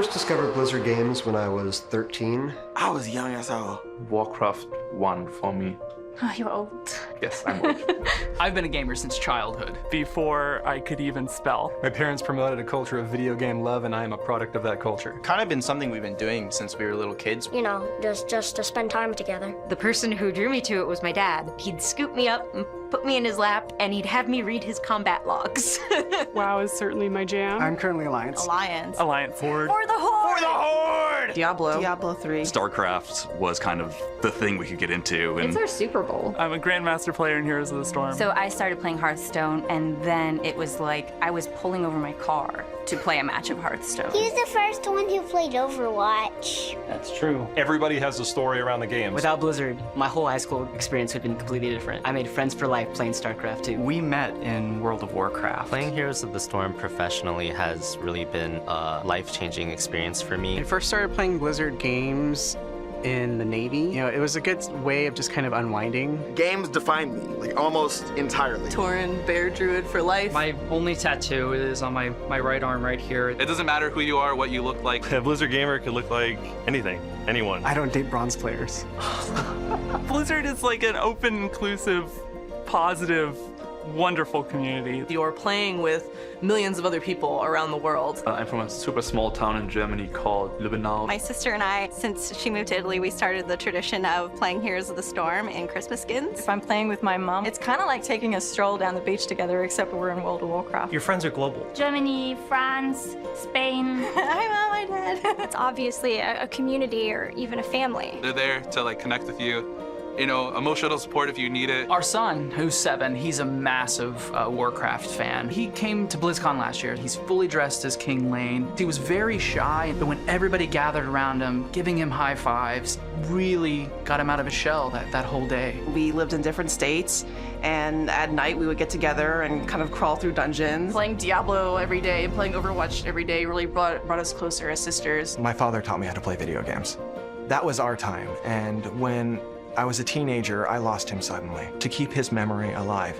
first discovered Blizzard games when I was 13. I was young as hell. Warcraft 1 for me. Oh, you're old. Yes, I'm old. I've been a gamer since childhood. Before I could even spell. My parents promoted a culture of video game love, and I am a product of that culture. Kind of been something we've been doing since we were little kids. You know, just to spend time together. The person who drew me to it was my dad. He'd scoop me up and put me in his lap, and he'd have me read his combat logs. WoW is certainly my jam. I'm currently Alliance. Alliance. Horde. For the Horde! For the Horde! Diablo 3. StarCraft was kind of the thing we could get into. And It's our Super Bowl. I'm a Grandmaster player in Heroes of the Storm. So I started playing Hearthstone, and then it was like I was pulling over my car to play a match of Hearthstone. He was the first one who played Overwatch. That's true. Everybody has a story around the games. Without Blizzard, my whole high school experience would have been completely different. I made friends for life playing StarCraft II. We met in World of Warcraft. Playing Heroes of the Storm professionally has really been a life-changing experience for me. I first started playing Blizzard games in the Navy. You know, it was a good way of just kind of unwinding. Games defined me, like almost entirely. Tauren, Bear Druid for life. My only tattoo is on my right arm right here. It doesn't matter who you are, what you look like. A Blizzard gamer could look like anything, anyone. I don't date bronze players. Blizzard is like an open, inclusive, positive, wonderful community. You're playing with millions of other people around the world. I'm from a super small town in Germany called Lübbenau. My sister and I, since she moved to Italy, we started the tradition of playing Heroes of the Storm in Christmas skins. If I'm playing with my mom, it's kind of like taking a stroll down the beach together, except we're in World of Warcraft. Your friends are global. Germany, France, Spain. Hi, Mom, hi, Dad. It's obviously a community or even a family. They're there to like connect with you. You know, emotional support if you need it. Our son, who's 7, he's a massive Warcraft fan. He came to BlizzCon last year. He's fully dressed as King Lane. He was very shy, but when everybody gathered around him, giving him high fives, really got him out of his shell that whole day. We lived in different states, and at night we would get together and kind of crawl through dungeons. Playing Diablo every day, playing Overwatch every day really brought us closer as sisters. My father taught me how to play video games. That was our time, and when I was a teenager, I lost him suddenly. To keep his memory alive,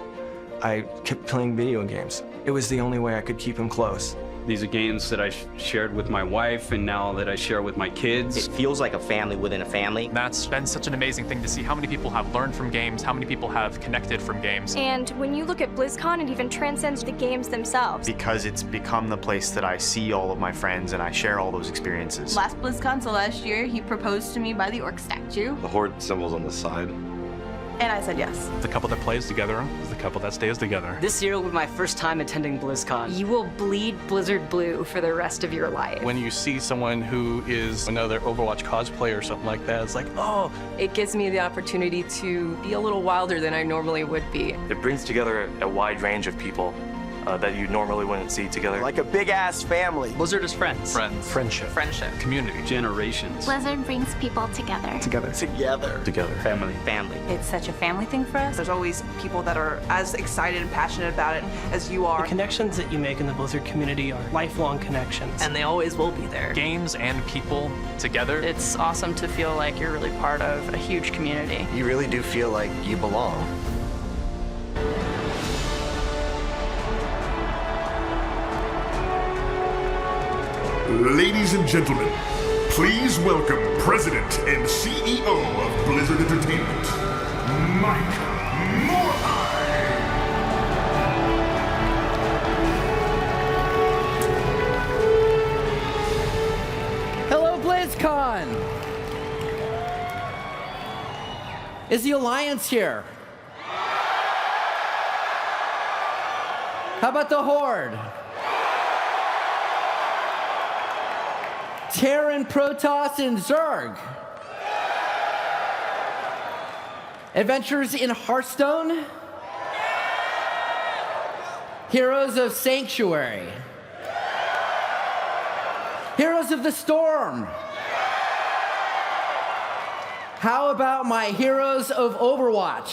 I kept playing video games. It was the only way I could keep him close. These are games that I shared with my wife, and now that I share with my kids. It feels like a family within a family. That's been such an amazing thing to see how many people have learned from games, how many people have connected from games. And when you look at BlizzCon, it even transcends the games themselves. Because it's become the place that I see all of my friends and I share all those experiences. Last BlizzCon, so last year, he proposed to me by the orc statue. the Horde symbols on the side. And I said yes. The couple that plays together is the couple that stays together. This year will be my first time attending BlizzCon. You will bleed Blizzard blue for the rest of your life. When you see someone who is another Overwatch cosplayer or something like that, it's like, oh. It gives me the opportunity to be a little wilder than I normally would be. It brings together a wide range of people that you normally wouldn't see together. Like a big-ass family. Blizzard is friends. Friends. Friendship. Friendship. Community. Generations. Blizzard brings people together. Together. Together. Family. It's such a family thing for us. There's always people that are as excited and passionate about it as you are. The connections that you make in the Blizzard community are lifelong connections. And they always will be there. Games and people together. It's awesome to feel like you're really part of a huge community. You really do feel like you belong. Ladies and gentlemen, please welcome President and CEO of Blizzard Entertainment, Mike Morhaime. Hello, BlizzCon! Is the Alliance here? How about the Horde? Terran, Protoss, and Zerg. Adventures in Hearthstone. Heroes of Sanctuary. Heroes of the Storm. How about my Heroes of Overwatch?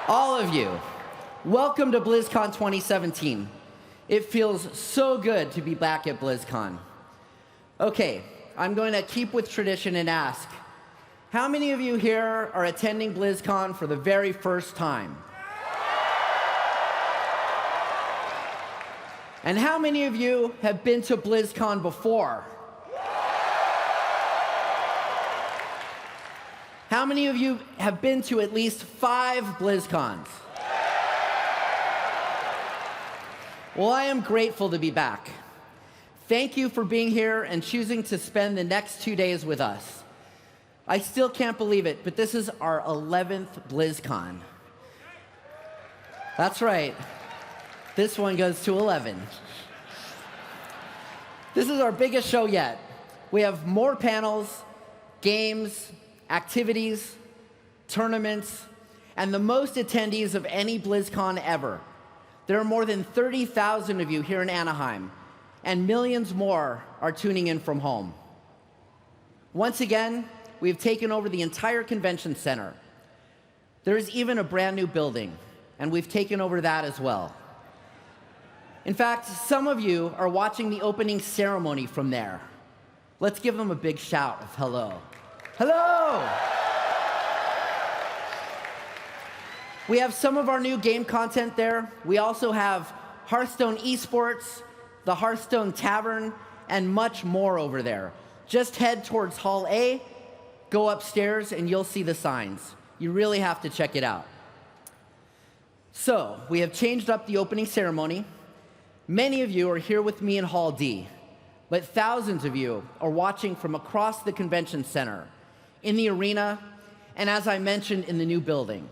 All of you, welcome to BlizzCon 2017. It feels so good to be back at BlizzCon. Okay, I'm going to keep with tradition and ask, how many of you here are attending BlizzCon for the very first time? And how many of you have been to BlizzCon before? How many of you have been to at least 5 BlizzCons? Well, I am grateful to be back. Thank you for being here and choosing to spend the next 2 days with us. I still can't believe it, but this is our 11th BlizzCon. That's right. This one goes to 11. This is our biggest show yet. We have more panels, games, activities, tournaments, and the most attendees of any BlizzCon ever. There are more than 30,000 of you here in Anaheim, and millions more are tuning in from home. Once again, we have taken over the entire convention center. There is even a brand new building, and we've taken over that as well. In fact, some of you are watching the opening ceremony from there. Let's give them a big shout of hello. Hello! We have some of our new game content there. We also have Hearthstone Esports, the Hearthstone Tavern, and much more over there. Just head towards Hall A, go upstairs, and you'll see the signs. You really have to check it out. So, we have changed up the opening ceremony. Many of you are here with me in Hall D, but thousands of you are watching from across the convention center, in the arena, and as I mentioned, in the new building.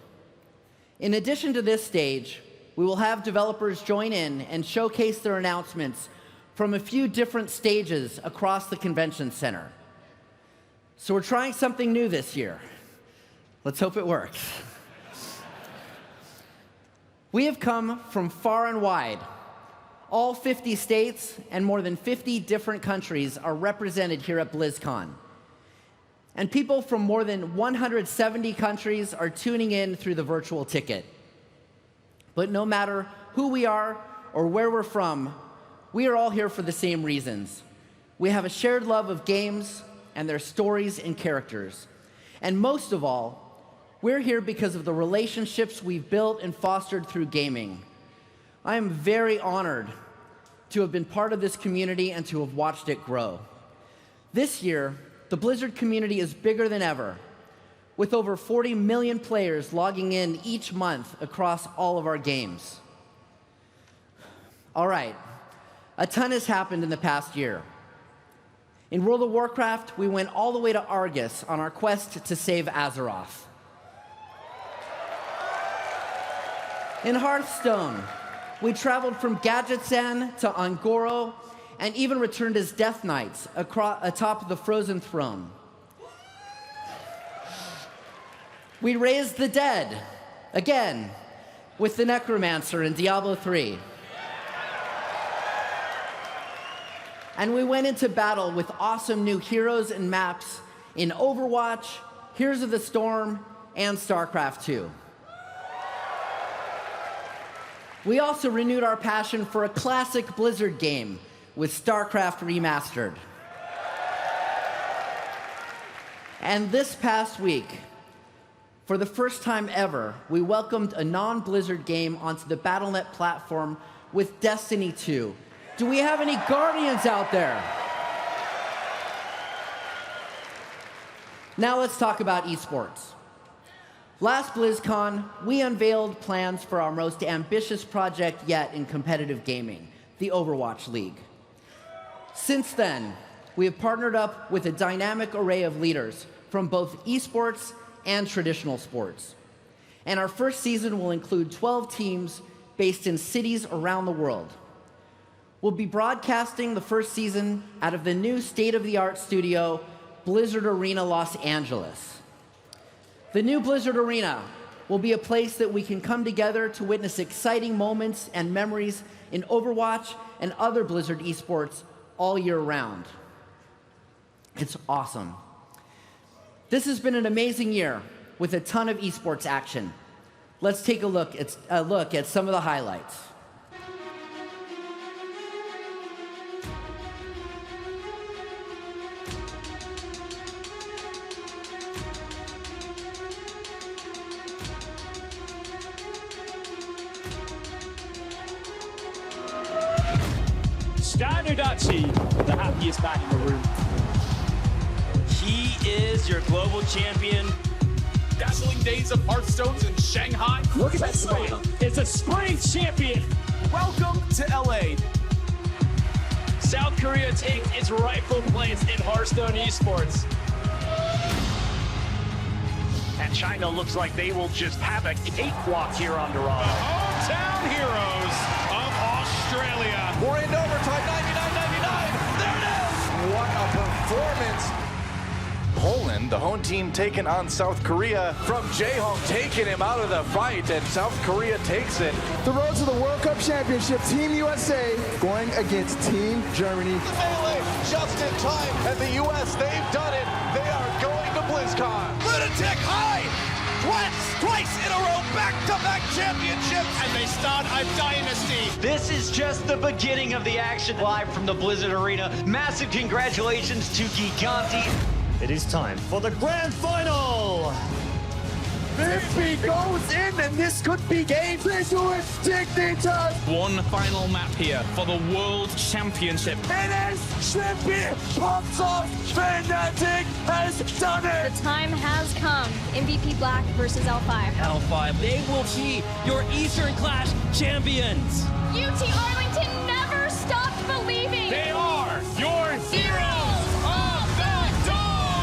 In addition to this stage, we will have developers join in and showcase their announcements from a few different stages across the convention center. So we're trying something new this year. Let's hope it works. We have come from far and wide. All 50 states and more than 50 different countries are represented here at BlizzCon. And people from more than 170 countries are tuning in through the virtual ticket. But no matter who we are or where we're from, we are all here for the same reasons. We have a shared love of games and their stories and characters. And most of all, we're here because of the relationships we've built and fostered through gaming. I am very honored to have been part of this community and to have watched it grow. This year, the Blizzard community is bigger than ever, with over 40 million players logging in each month across all of our games. All right, a ton has happened in the past year. In World of Warcraft, we went all the way to Argus on our quest to save Azeroth. In Hearthstone, we traveled from Gadgetzan to Angoro and even returned as Death Knights atop the Frozen Throne. We raised the dead, again, with the Necromancer in Diablo 3. And we went into battle with awesome new heroes and maps in Overwatch, Heroes of the Storm, and StarCraft II. We also renewed our passion for a classic Blizzard game with StarCraft Remastered. And this past week, for the first time ever, we welcomed a non-Blizzard game onto the Battle.net platform with Destiny 2. Do we have any Guardians out there? Now let's talk about esports. Last BlizzCon, we unveiled plans for our most ambitious project yet in competitive gaming, the Overwatch League. Since then, we have partnered up with a dynamic array of leaders from both esports and traditional sports. And our first season will include 12 teams based in cities around the world. We'll be broadcasting the first season out of the new state-of-the-art studio, Blizzard Arena Los Angeles. The new Blizzard Arena will be a place that we can come together to witness exciting moments and memories in Overwatch and other Blizzard esports all year round. It's awesome. This has been an amazing year with a ton of esports action. Let's take a look at some of the highlights. Nudachi, the happiest man in the room. He is your global champion. Dazzling days of Hearthstones in Shanghai. Look at that smile. It's a spring champion. Welcome to LA. South Korea takes its rightful place in Hearthstone Esports. And China looks like they will just have a cakewalk here on Dorado. The hometown heroes of Australia. We're in overtime, 99-99. There it is! What a performance. Poland, the home team taking on South Korea. From Jae-hong taking him out of the fight, and South Korea takes it. The road to the World Cup Championship, Team USA going against Team Germany. The melee just in time, and the US, they've done it. They are going to BlizzCon. Lunatic high! Twice in a row, back-to-back championships! And they start a dynasty. This is just the beginning of the action. Live from the Blizzard Arena, massive congratulations to Giganti. It is time for the grand final! If he goes in, then this could be game changer. Dignitas. One final map here for the World Championship. It is Shrimpy Pops off. Fnatic has done it. The time has come. MVP Black versus L5. L5, they will be your Eastern Clash champions. UT Arlington never stopped believing. They are your heroes of the door!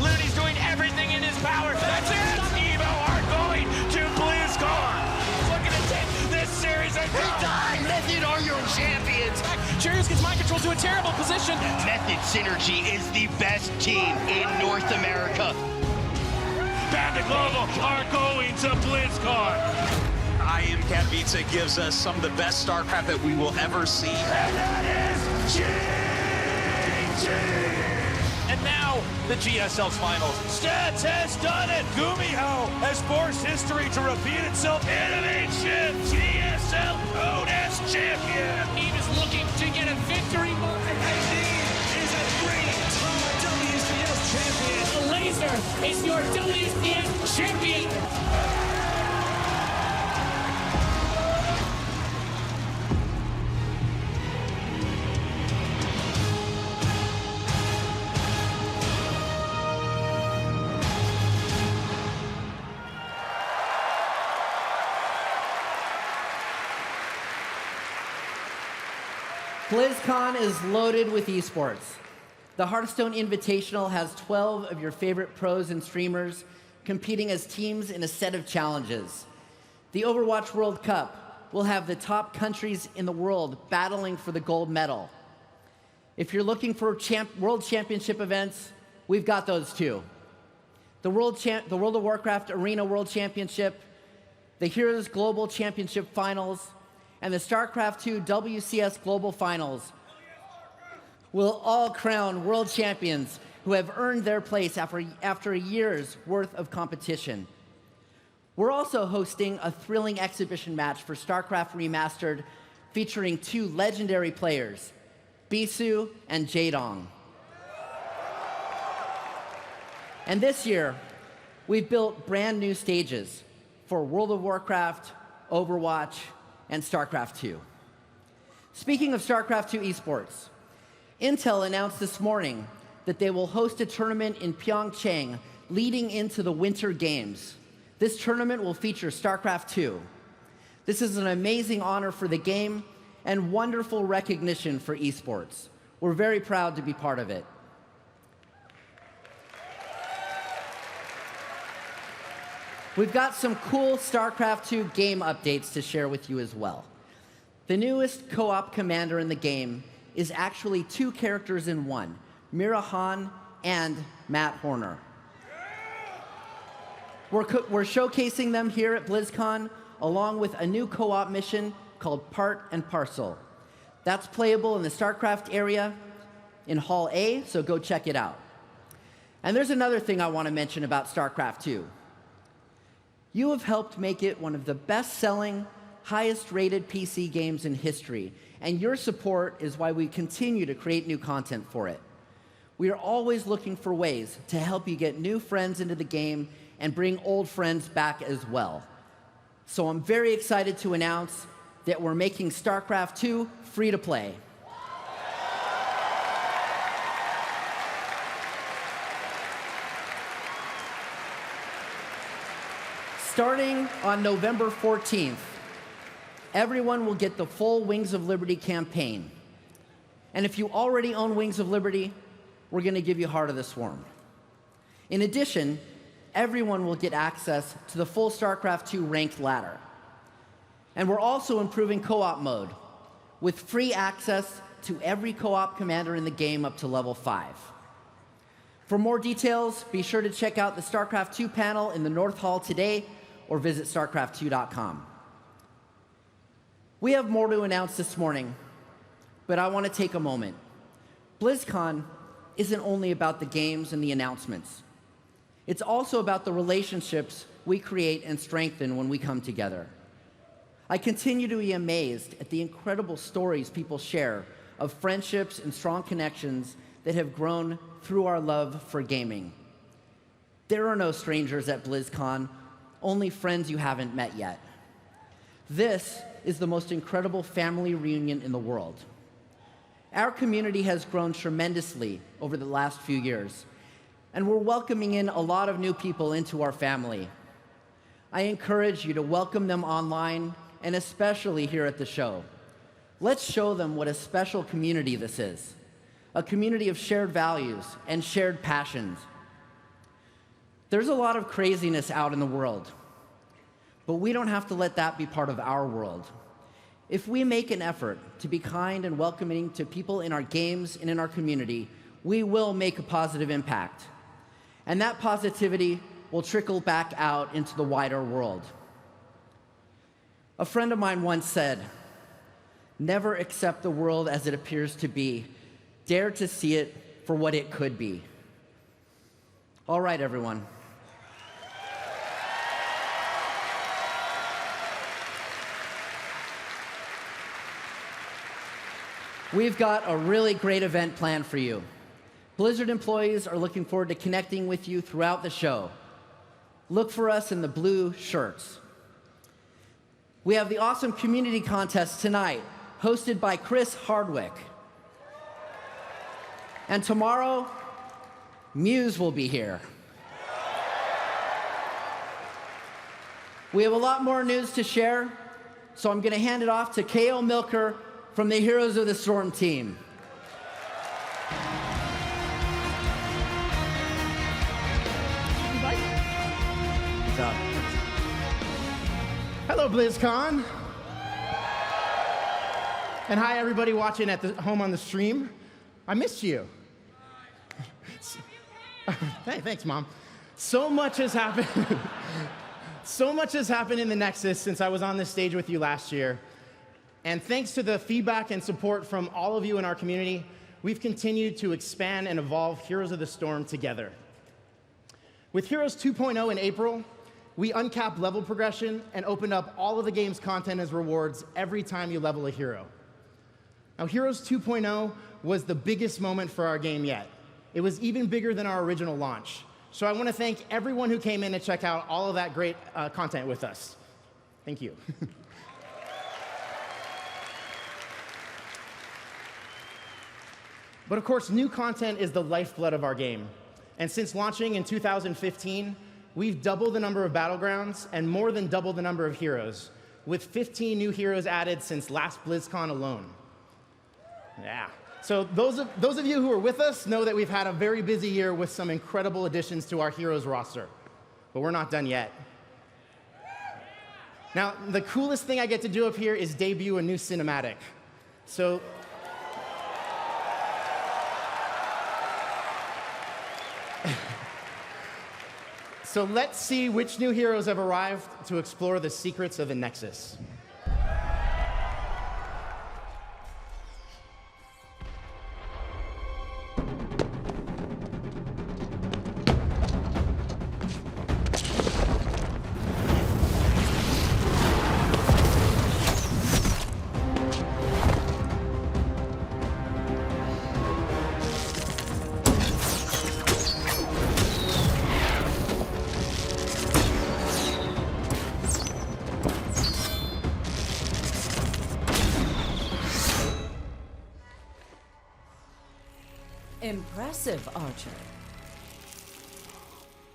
Looney's doing everything in his power. That's it! Evo are going to BlizzCon. Looking to take this series at time. Method are your champions. Cheers gets mind control to a terrible position. Method Synergy is the best team in North America. Panda Global are going to BlizzCon. I Am Katowice gives us some of the best StarCraft that we will ever see. And that is GG! And now, the GSL's finals. Stats has done it! Gumiho has forced history to repeat itself. Innovation! GSL Odes champion! Team is looking to get a victory mark. Is a three-time WCS champion. The Laser is your WCS champion. BlizzCon is loaded with esports. The Hearthstone Invitational has 12 of your favorite pros and streamers competing as teams in a set of challenges. The Overwatch World Cup will have the top countries in the world battling for the gold medal. If you're looking for World Championship events, we've got those too. The World of Warcraft Arena World Championship, the Heroes Global Championship Finals, and the StarCraft II WCS Global Finals will all crown world champions who have earned their place after a year's worth of competition. We're also hosting a thrilling exhibition match for StarCraft Remastered featuring two legendary players, Bisu and Jae-dong. And this year, we've built brand new stages for World of Warcraft, Overwatch, and StarCraft II. Speaking of StarCraft II esports, Intel announced this morning that they will host a tournament in Pyeongchang leading into the Winter Games. This tournament will feature StarCraft II. This is an amazing honor for the game and wonderful recognition for esports. We're very proud to be part of it. We've got some cool StarCraft II game updates to share with you as well. The newest co-op commander in the game is actually two characters in one, Mira Han and Matt Horner. We're showcasing them here at BlizzCon along with a new co-op mission called Part and Parcel. That's playable in the StarCraft area in Hall A, so go check it out. And there's another thing I want to mention about StarCraft II. You have helped make it one of the best-selling, highest-rated PC games in history, and your support is why we continue to create new content for it. We are always looking for ways to help you get new friends into the game and bring old friends back as well. So I'm very excited to announce that we're making StarCraft II free to play. Starting on November 14th, everyone will get the full Wings of Liberty campaign. And if you already own Wings of Liberty, we're going to give you Heart of the Swarm. In addition, everyone will get access to the full StarCraft II ranked ladder. And we're also improving co-op mode with free access to every co-op commander in the game up to level 5. For more details, be sure to check out the StarCraft II panel in the North Hall today or visit StarCraft2.com. We have more to announce this morning, but I want to take a moment. BlizzCon isn't only about the games and the announcements. It's also about the relationships we create and strengthen when we come together. I continue to be amazed at the incredible stories people share of friendships and strong connections that have grown through our love for gaming. There are no strangers at BlizzCon, only friends you haven't met yet. This is the most incredible family reunion in the world. Our community has grown tremendously over the last few years, and we're welcoming in a lot of new people into our family. I encourage you to welcome them online, and especially here at the show. Let's show them what a special community this is, a community of shared values and shared passions. There's a lot of craziness out in the world, but we don't have to let that be part of our world. If we make an effort to be kind and welcoming to people in our games and in our community, we will make a positive impact. And that positivity will trickle back out into the wider world. A friend of mine once said, "Never accept the world as it appears to be. Dare to see it for what it could be." All right, everyone. We've got a really great event planned for you. Blizzard employees are looking forward to connecting with you throughout the show. Look for us in the blue shirts. We have the awesome community contest tonight, hosted by Chris Hardwick. And tomorrow, Muse will be here. We have a lot more news to share, so I'm going to hand it off to K.O. Milker from the Heroes of the Storm team. Good job. Hello, BlizzCon. And hi, everybody watching at home on the stream. I missed you. Hey, thanks, Mom. So much has happened. So much has happened in the Nexus since I was on this stage with you last year. And thanks to the feedback and support from all of you in our community, we've continued to expand and evolve Heroes of the Storm together. With Heroes 2.0 in April, we uncapped level progression and opened up all of the game's content as rewards every time you level a hero. Now, Heroes 2.0 was the biggest moment for our game yet. It was even bigger than our original launch. So I want to thank everyone who came in to check out all of that great content with us. Thank you. But of course, new content is the lifeblood of our game. And since launching in 2015, we've doubled the number of battlegrounds and more than doubled the number of heroes, with 15 new heroes added since last BlizzCon alone. Yeah. So those of you who are with us know that we've had a very busy year with some incredible additions to our heroes roster. But we're not done yet. Now, the coolest thing I get to do up here is debut a new cinematic. So let's see which new heroes have arrived to explore the secrets of the Nexus. Impressive, Archer.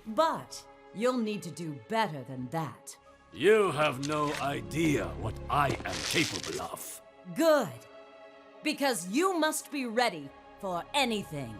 But you'll need to do better than that. You have no idea what I am capable of. Good. Because you must be ready for anything.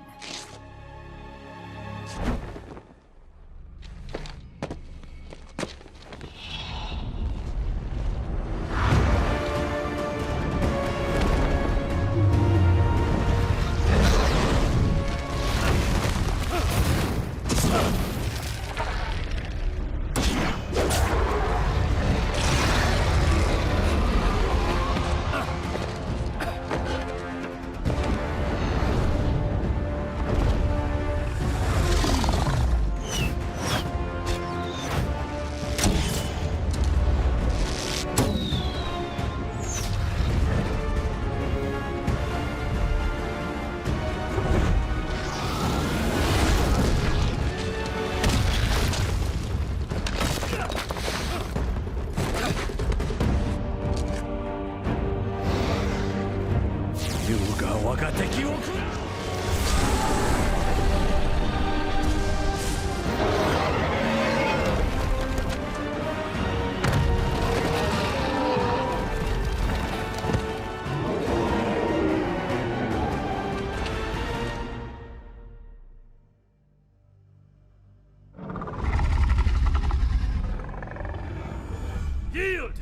Yield!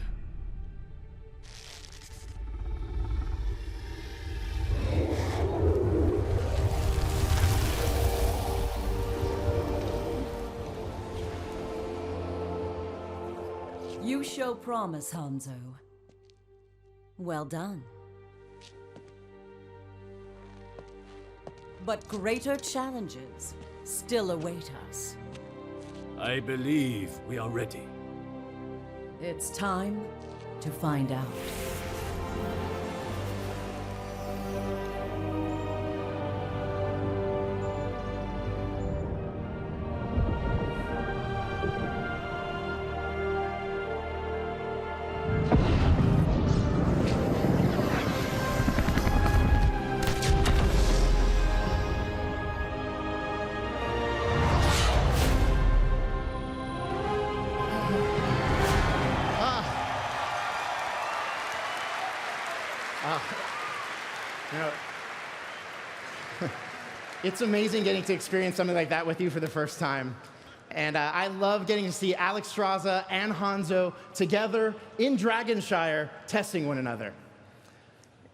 You show promise, Hanzo. Well done. But greater challenges still await us. I believe we are ready. It's time to find out. It's amazing getting to experience something like that with you for the first time. And I love getting to see Alex Straza and Hanzo together in Dragonshire testing one another.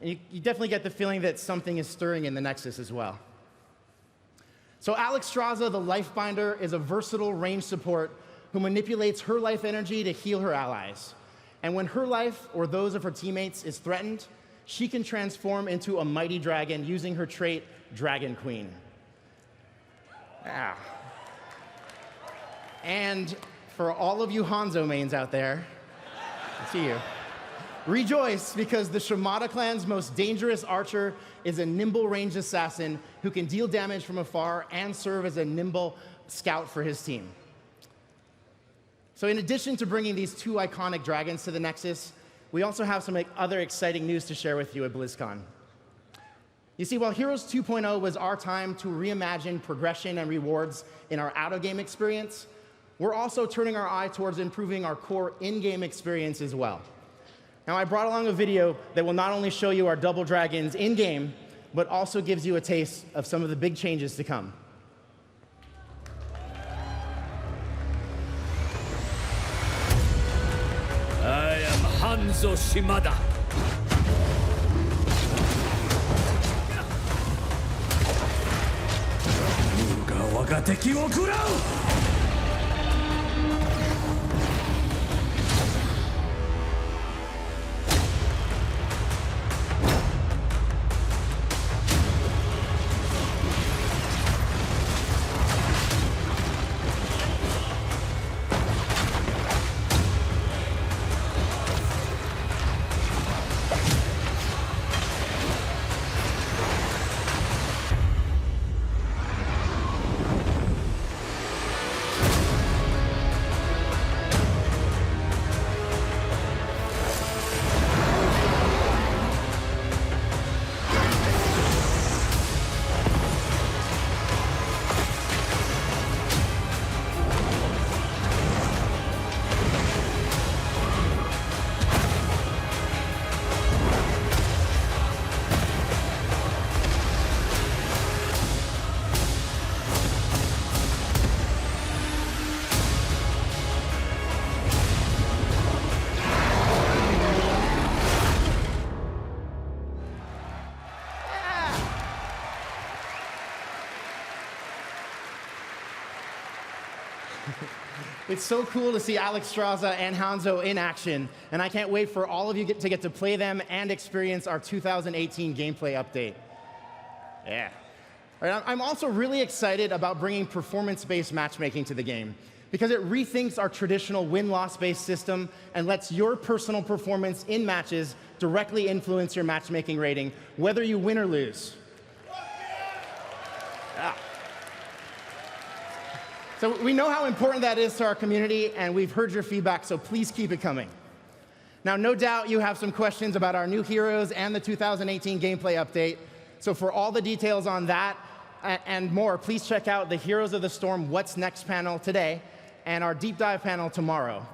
And you definitely get the feeling that something is stirring in the Nexus as well. So Alex Straza, the Lifebinder, is a versatile range support who manipulates her life energy to heal her allies. And when her life or those of her teammates is threatened, she can transform into a mighty dragon using her trait, Dragon Queen. Ah. And for all of you Hanzo mains out there, I see you, rejoice, because the Shimada clan's most dangerous archer is a nimble ranged assassin who can deal damage from afar and serve as a nimble scout for his team. So in addition to bringing these two iconic dragons to the Nexus, we also have some other exciting news to share with you at BlizzCon. You see, while Heroes 2.0 was our time to reimagine progression and rewards in our out-of-game experience, we're also turning our eye towards improving our core in-game experience as well. Now, I brought along a video that will not only show you our double dragons in-game, but also gives you a taste of some of the big changes to come. I am Hanzo Shimada. It's so cool to see Alex Straza and Hanzo in action, and I can't wait for all of you to get to play them and experience our 2018 gameplay update. Yeah. All right, I'm also really excited about bringing performance-based matchmaking to the game, because it rethinks our traditional win-loss-based system and lets your personal performance in matches directly influence your matchmaking rating, whether you win or lose. Yeah. So we know how important that is to our community, and we've heard your feedback, so please keep it coming. Now, no doubt you have some questions about our new heroes and the 2018 gameplay update. So for all the details on that and more, please check out the Heroes of the Storm What's Next panel today and our deep dive panel tomorrow.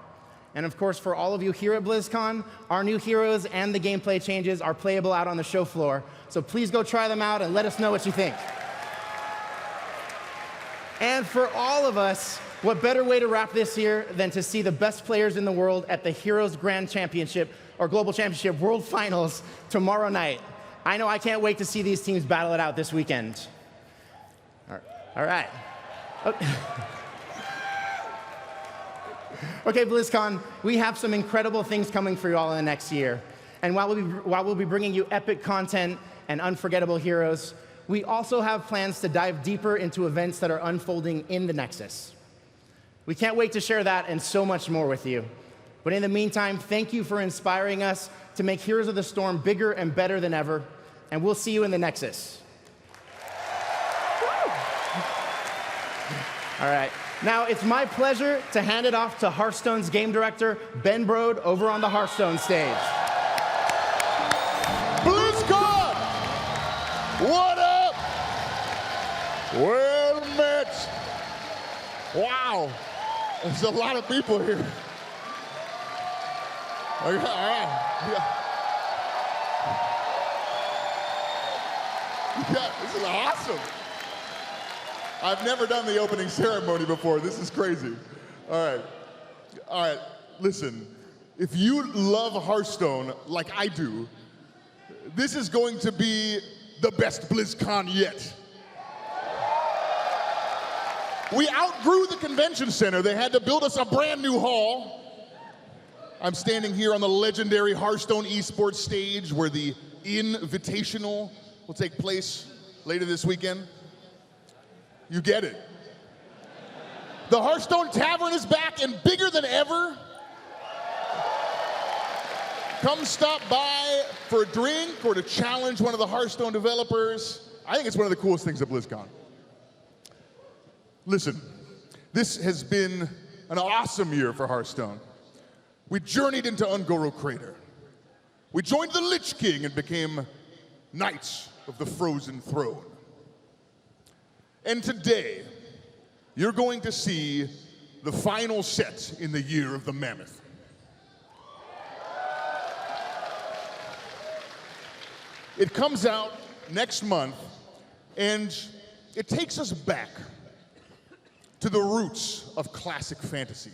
And of course, for all of you here at BlizzCon, our new heroes and the gameplay changes are playable out on the show floor. So please go try them out and let us know what you think. And for all of us, what better way to wrap this year than to see the best players in the world at the Heroes Grand Championship or Global Championship World Finals tomorrow night. I know I can't wait to see these teams battle it out this weekend. All right. Okay, BlizzCon, we have some incredible things coming for you all in the next year. And while we'll be bringing you epic content and unforgettable heroes, we also have plans to dive deeper into events that are unfolding in the Nexus. We can't wait to share that and so much more with you. But in the meantime, thank you for inspiring us to make Heroes of the Storm bigger and better than ever, and we'll see you in the Nexus. All right. Now, it's my pleasure to hand it off to Hearthstone's game director, Ben Brode, over on the Hearthstone stage. BlizzCon! What up? Well met. Wow. There's a lot of people here. All right. Yeah, this is awesome. I've never done the opening ceremony before. This is crazy. All right, listen. If you love Hearthstone like I do, this is going to be the best BlizzCon yet. We outgrew the convention center. They had to build us a brand new hall. I'm standing here on the legendary Hearthstone Esports stage where the Invitational will take place later this weekend. You get it. The Hearthstone Tavern is back and bigger than ever. Come stop by for a drink or to challenge one of the Hearthstone developers. I think it's one of the coolest things at BlizzCon. Listen, this has been an awesome year for Hearthstone. We journeyed into Ungoro Crater. We joined the Lich King and became Knights of the Frozen Throne. And today, you're going to see the final set in the Year of the Mammoth. It comes out next month, and it takes us back to the roots of classic fantasy,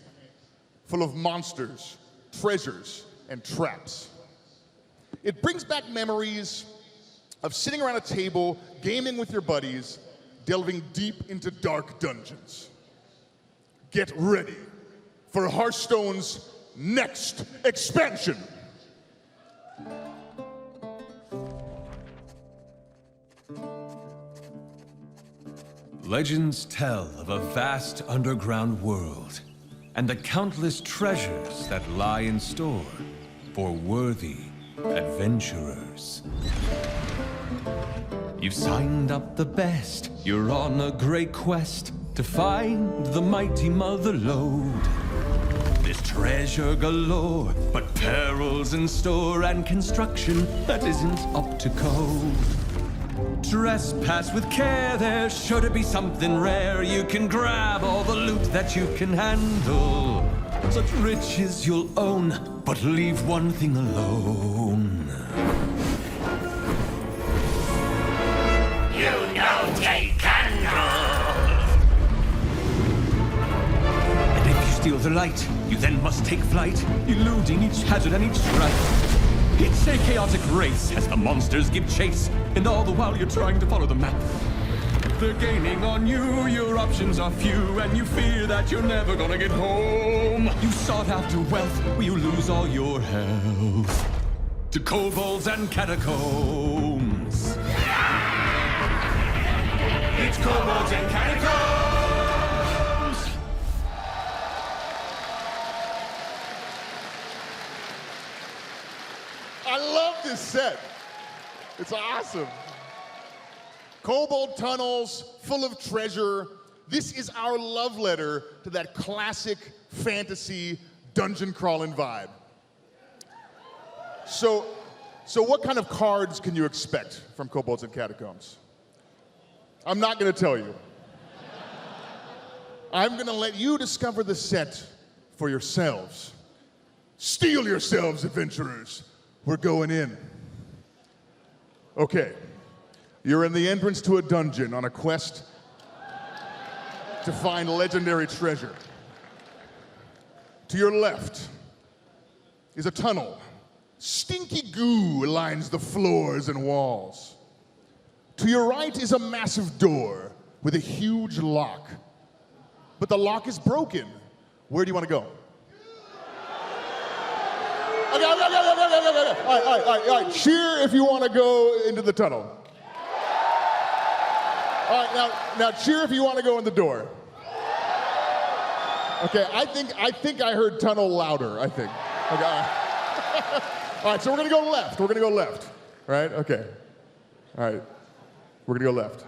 full of monsters, treasures, and traps. It brings back memories of sitting around a table, gaming with your buddies, delving deep into dark dungeons. Get ready for Hearthstone's next expansion. Legends tell of a vast underground world and the countless treasures that lie in store for worthy adventurers. You've signed up the best, you're on a great quest to find the mighty Mother Lode. There's treasure galore, but perils in store and construction that isn't up to code. Trespass with care, there's sure to be something rare. You can grab all the loot that you can handle. Such riches you'll own, but leave one thing alone. You know, take handle. And if you steal the light, you then must take flight, eluding each hazard and each strife. It's a chaotic race as the monsters give chase, and all the while you're trying to follow the map. they're gaining on you. Your options are few, and you fear that you're never gonna get home. You sought after wealth, will you lose all your health to kobolds and catacombs? It's kobolds and catacombs! I love this set. It's awesome. Kobold tunnels full of treasure. This is our love letter to that classic fantasy dungeon crawling vibe. So what kind of cards can you expect from Kobolds and Catacombs? I'm not gonna tell you. I'm gonna let you discover the set for yourselves. Steel yourselves, adventurers. We're going in. Okay. You're in the entrance to a dungeon on a quest to find legendary treasure. To your left is a tunnel. Stinky goo lines the floors and walls. To your right is a massive door with a huge lock. But the lock is broken. Where do you want to go? Okay. All right. Cheer if you want to go into the tunnel. All right, now cheer if you want to go in the door. Okay, I think I heard tunnel louder, I think. Okay, all right. All right, so we're gonna go left. We're gonna go left, right? Okay. All right, we're gonna go left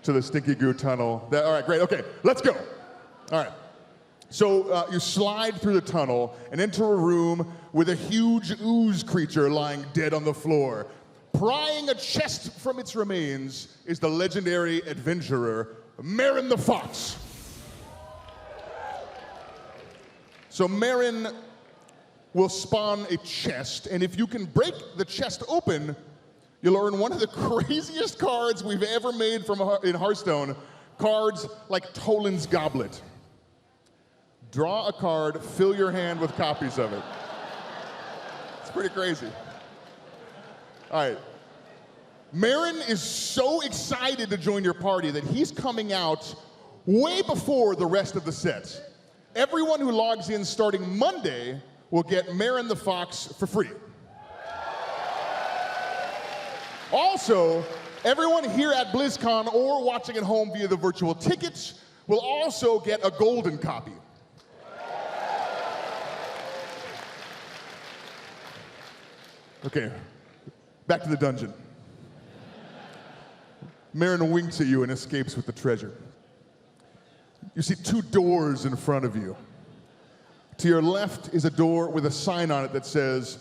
to the Stinky Goo tunnel. All right, great, okay, let's go. All right, so you slide through the tunnel and enter a room with a huge ooze creature lying dead on the floor. Prying a chest from its remains is the legendary adventurer, Marin the Fox. So Marin will spawn a chest, and if you can break the chest open, you'll earn one of the craziest cards we've ever made in Hearthstone, cards like Toland's Goblet. Draw a card, fill your hand with copies of it. It's pretty crazy. All right. Marin is so excited to join your party that he's coming out way before the rest of the sets. Everyone who logs in starting Monday will get Marin the Fox for free. Also, everyone here at BlizzCon or watching at home via the virtual tickets will also get a golden copy. Okay, back to the dungeon. Marin winks at you and escapes with the treasure. You see two doors in front of you. To your left is a door with a sign on it that says,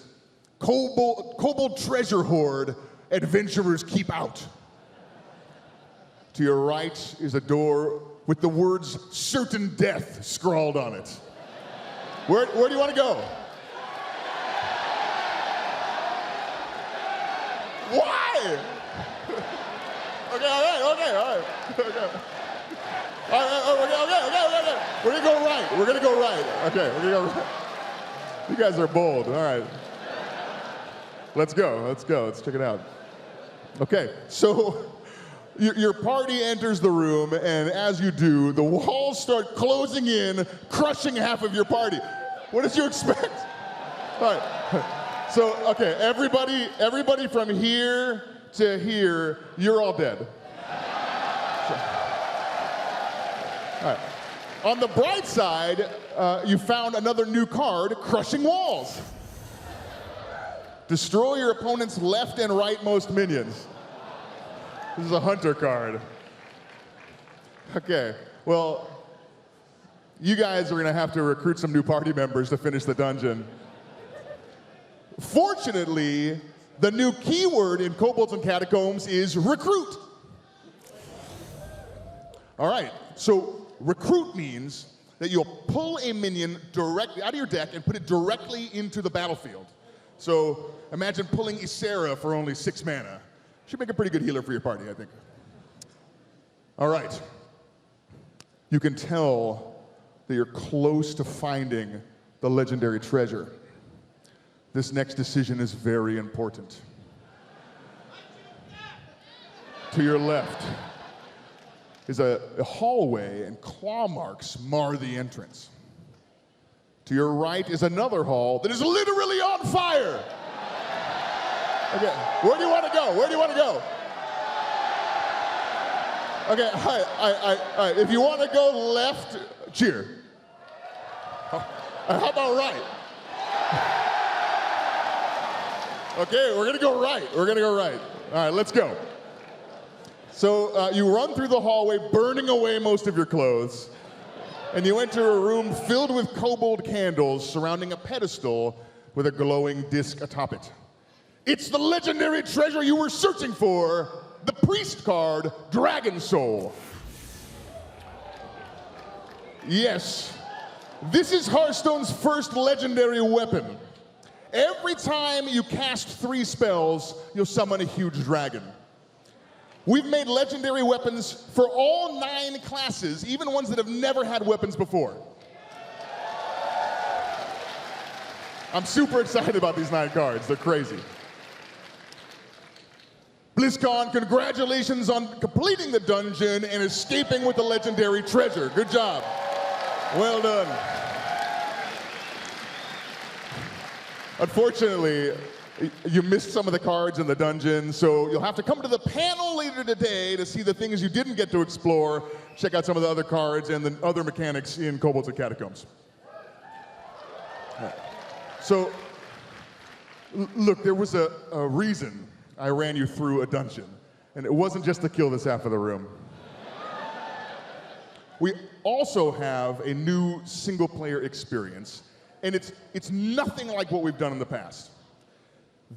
Kobold Treasure Hoard, adventurers keep out. To your right is a door with the words certain death scrawled on it. Where do you want to go? Why? Okay. We're gonna go right. Okay, we're gonna go right. You guys are bold. All right. Let's go. Let's check it out. Okay, so your party enters the room, and as you do, the walls start closing in, crushing half of your party. What did you expect? All right. So, okay, everybody from here to here, you're all dead. All right. On the bright side, you found another new card, Crushing Walls. Destroy your opponent's left and rightmost minions. This is a hunter card. Okay, well, you guys are gonna have to recruit some new party members to finish the dungeon. Fortunately, the new keyword in Kobolds and Catacombs is recruit. All right, so recruit means that you'll pull a minion directly out of your deck and put it directly into the battlefield. So imagine pulling Ysera for only 6 mana. Should make a pretty good healer for your party, I think. All right. You can tell that you're close to finding the legendary treasure. This next decision is very important. To your left is a hallway, and claw marks mar the entrance. To your right is another hall that is literally on fire. Okay, where do you want to go? Where do you want to go? Okay, all right. If you want to go left, cheer. How about right? Okay, we're gonna go right. We're gonna go right. All right, let's go. So you run through the hallway, burning away most of your clothes, and you enter a room filled with kobold candles surrounding a pedestal with a glowing disc atop it. It's the legendary treasure you were searching for, the priest card, Dragon Soul. Yes, this is Hearthstone's first legendary weapon. Every time you cast 3 spells, you'll summon a huge dragon. We've made legendary weapons for all 9 classes, even ones that have never had weapons before. I'm super excited about these 9 cards. They're crazy. BlizzCon, congratulations on completing the dungeon and escaping with the legendary treasure. Good job. Well done. Unfortunately, you missed some of the cards in the dungeon, so you'll have to come to the panel later today to see the things you didn't get to explore, check out some of the other cards and the other mechanics in Kobolds and Catacombs. So, look, there was a reason I ran you through a dungeon, and it wasn't just to kill this half of the room. We also have a new single-player experience, and it's nothing like what we've done in the past.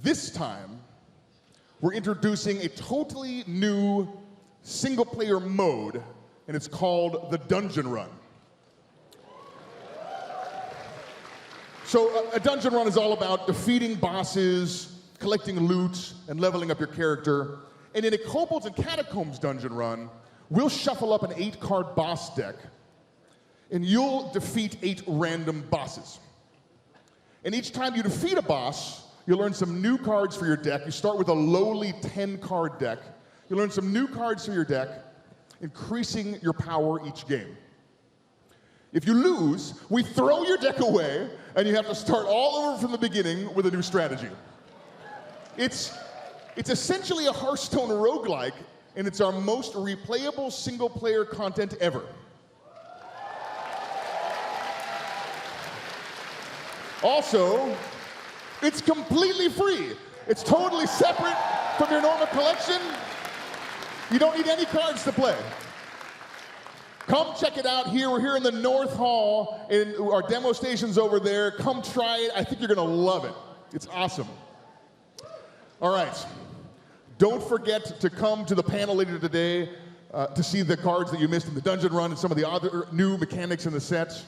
This time, we're introducing a totally new single-player mode, and it's called the Dungeon Run. So a dungeon run is all about defeating bosses, collecting loot, and leveling up your character. And in a Kobolds and Catacombs dungeon run, we'll shuffle up an 8-card boss deck, and you'll defeat 8 random bosses. And each time you defeat a boss, you'll learn some new cards for your deck. You start with a lowly 10-card deck. You learn some new cards for your deck, increasing your power each game. If you lose, we throw your deck away, and you have to start all over from the beginning with a new strategy. It's essentially a Hearthstone roguelike, and it's our most replayable single-player content ever. Also, it's completely free. It's totally separate from your normal collection. You don't need any cards to play. Come check it out here. We're here in the North Hall, and our demo station's over there. Come try it. I think you're gonna love it. It's awesome. All right. Don't forget to come to the panel later today to see the cards that you missed in the dungeon run and some of the other new mechanics in the set.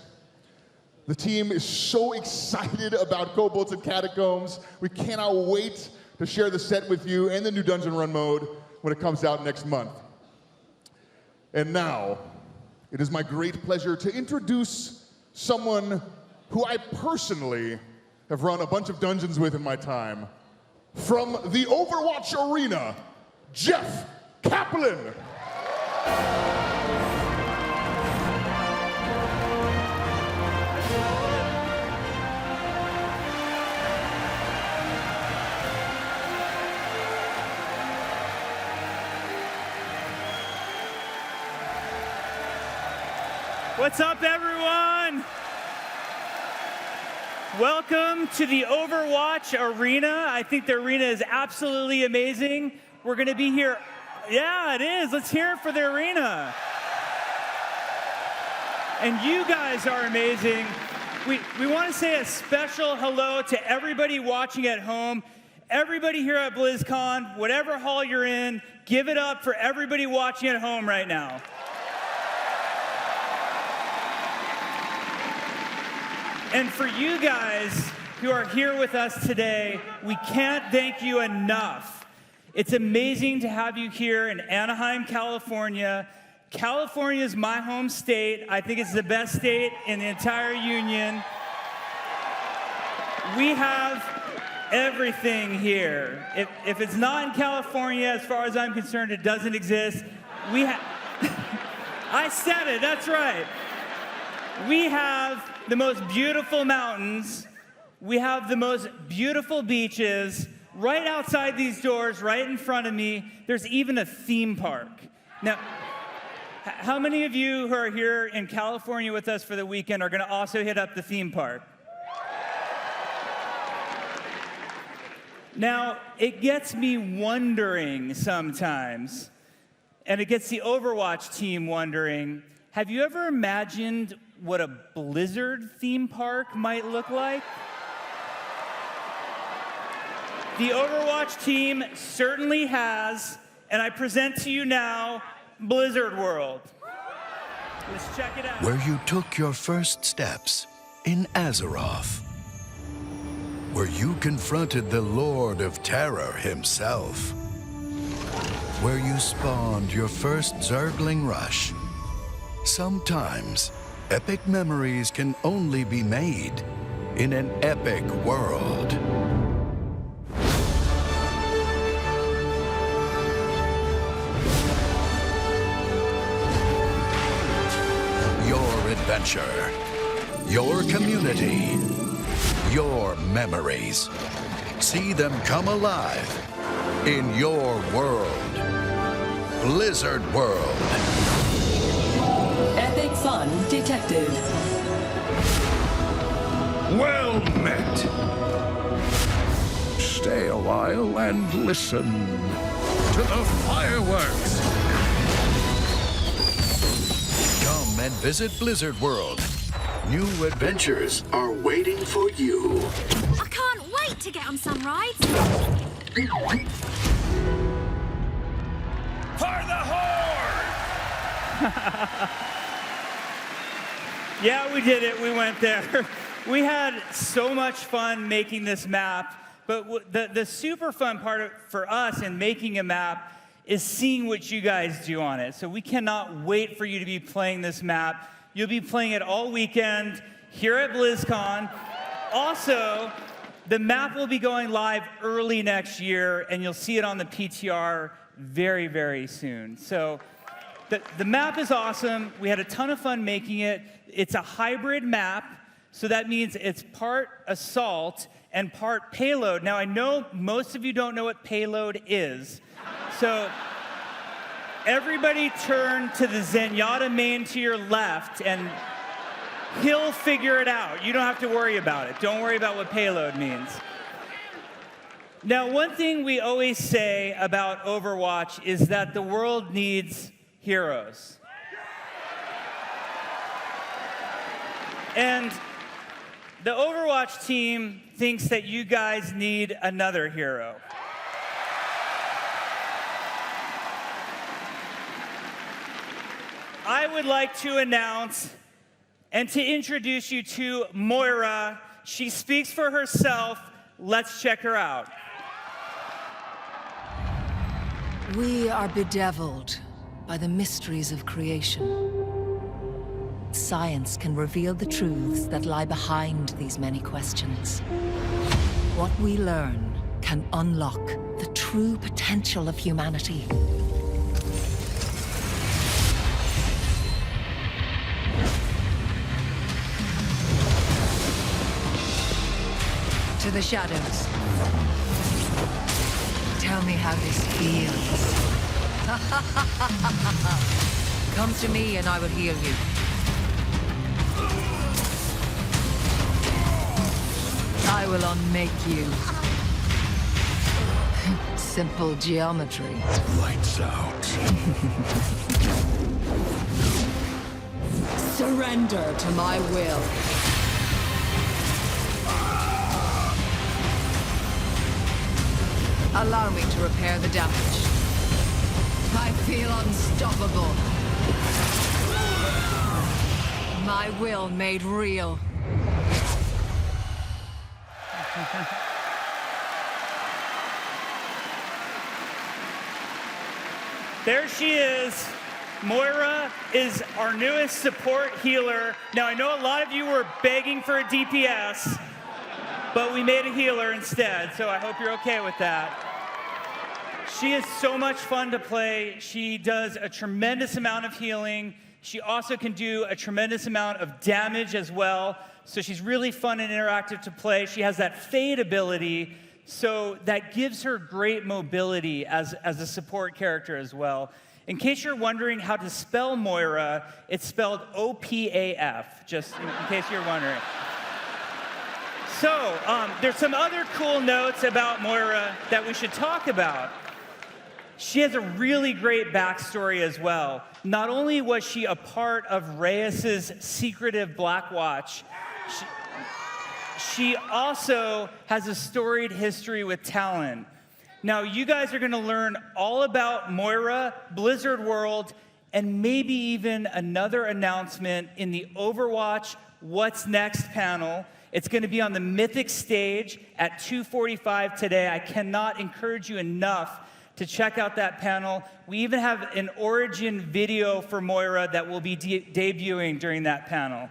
The team is so excited about Kobolds and Catacombs. We cannot wait to share the set with you and the new dungeon run mode when it comes out next month. And now, it is my great pleasure to introduce someone who I personally have run a bunch of dungeons with in my time. From the Overwatch arena, Jeff Kaplan. What's up, everyone? Welcome to the Overwatch arena. I think the arena is absolutely amazing. We're going to be here. Yeah, it is. Let's hear it for the arena. And you guys are amazing. We want to say a special hello to everybody watching at home, everybody here at BlizzCon, whatever hall you're in, give it up for everybody watching at home right now. And for you guys who are here with us today, we can't thank you enough. It's amazing to have you here in Anaheim, California. California is my home state. I think it's the best state in the entire union. We have everything here. If it's not in California, as far as I'm concerned, it doesn't exist. We have I said it, that's right. We have the most beautiful mountains. We have the most beautiful beaches. Right outside these doors, right in front of me, there's even a theme park. Now, how many of you who are here in California with us for the weekend are going to also hit up the theme park? Now, it gets me wondering sometimes, and it gets the Overwatch team wondering, have you ever imagined what a Blizzard theme park might look like? The Overwatch team certainly has, and I present to you now Blizzard World. Let's check it out. Where you took your first steps in Azeroth. Where you confronted the Lord of Terror himself. Where you spawned your first Zergling rush. Sometimes, epic memories can only be made in an epic world. Your adventure, your community, your memories. See them come alive in your world. Blizzard World. Epic fun detected. Well met. Stay a while and listen to the fireworks. Come and visit Blizzard World. New adventures are waiting for you. I can't wait to get on some rides. For the Horde! Yeah, we did it. We went there. We had so much fun making this map, but the super fun part for us in making a map is seeing what you guys do on it. So we cannot wait for you to be playing this map. You'll be playing it all weekend here at BlizzCon. Also, the map will be going live early next year, and you'll see it on the PTR very, very soon. So the map is awesome. We had a ton of fun making it. It's a hybrid map, so that means it's part assault and part payload. Now, I know most of you don't know what payload is. So everybody turn to the Zenyatta main to your left, and he'll figure it out. You don't have to worry about it. Don't worry about what payload means. Now, one thing we always say about Overwatch is that the world needs heroes. And the Overwatch team thinks that you guys need another hero. I would like to announce and to introduce you to Moira. She speaks for herself. Let's check her out. We are bedeviled by the mysteries of creation. Science can reveal the truths that lie behind these many questions. What we learn can unlock the true potential of humanity. To the shadows. Tell me how this feels. Come to me and I will heal you. I will unmake you. Simple geometry. Lights out. Surrender to my will. Allow me to repair the damage. I feel unstoppable. My will made real. There she is. Moira is our newest support healer. Now, I know a lot of you were begging for a DPS, but we made a healer instead, so I hope you're okay with that. She is so much fun to play. She does a tremendous amount of healing. She also can do a tremendous amount of damage as well, so she's really fun and interactive to play. She has that fade ability, so that gives her great mobility as a support character as well. In case you're wondering how to spell Moira, it's spelled O-P-A-F, just in case you're wondering. So, there's some other cool notes about Moira that we should talk about. She has a really great backstory as well. Not only was she a part of Reyes' secretive Black Watch, she also has a storied history with Talon. Now, you guys are going to learn all about Moira, Blizzard World, and maybe even another announcement in the Overwatch What's Next panel. It's going to be on the Mythic stage at 2:45 today. I cannot encourage you enough to check out that panel. We even have an origin video for Moira that will be debuting during that panel.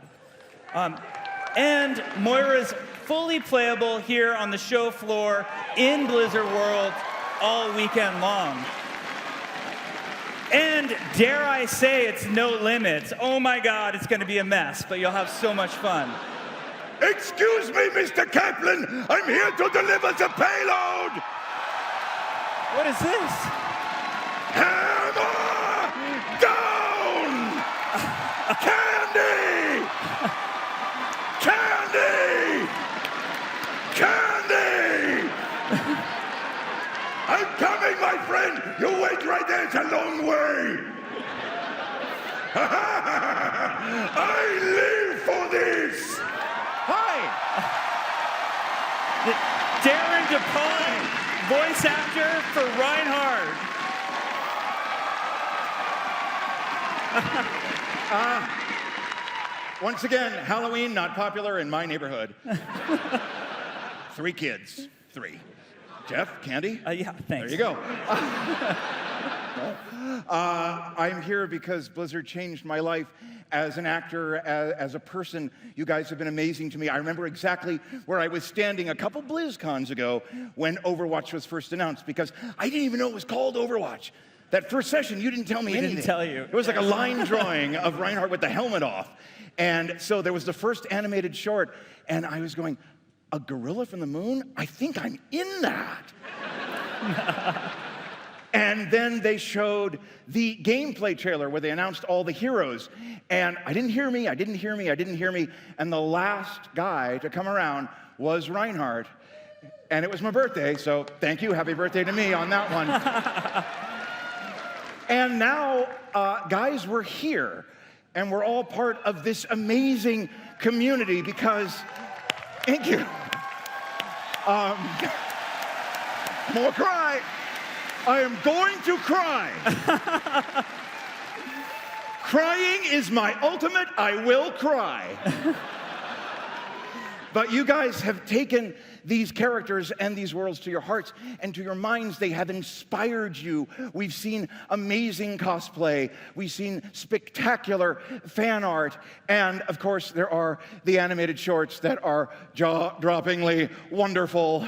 And Moira's fully playable here on the show floor in Blizzard World all weekend long. And dare I say, it's no limits. Oh my God, it's going to be a mess, but you'll have so much fun. Excuse me, Mr. Kaplan. I'm here to deliver the payload. What is this? Hammer down! Candy! Candy! Candy! I'm coming, my friend! You wait right there, it's a long way! I live for this! Hi! Darren DePaul, voice actor for Reinhardt. Once again, Halloween not popular in my neighborhood. 3 kids. 3. Jeff, Candy? Yeah, thanks. There you go. I'm here because Blizzard changed my life as an actor, as a person. You guys have been amazing to me. I remember exactly where I was standing a couple BlizzCons ago when Overwatch was first announced, because I didn't even know it was called Overwatch. That first session, you didn't tell me anything. We didn't tell you. It was like a line drawing of Reinhardt with the helmet off. And so there was the first animated short, and I was going, a gorilla from the moon? I think I'm in that. And then they showed the gameplay trailer where they announced all the heroes. And I didn't hear me. And the last guy to come around was Reinhardt. And it was my birthday, so thank you. Happy birthday to me on that one. And now, guys, we're here. And we're all part of this amazing community because, thank you. More cry. I am going to cry. Crying is my ultimate, I will cry. But you guys have taken these characters and these worlds to your hearts and to your minds. They have inspired you. We've seen amazing cosplay. We've seen spectacular fan art. And of course, there are the animated shorts that are jaw-droppingly wonderful.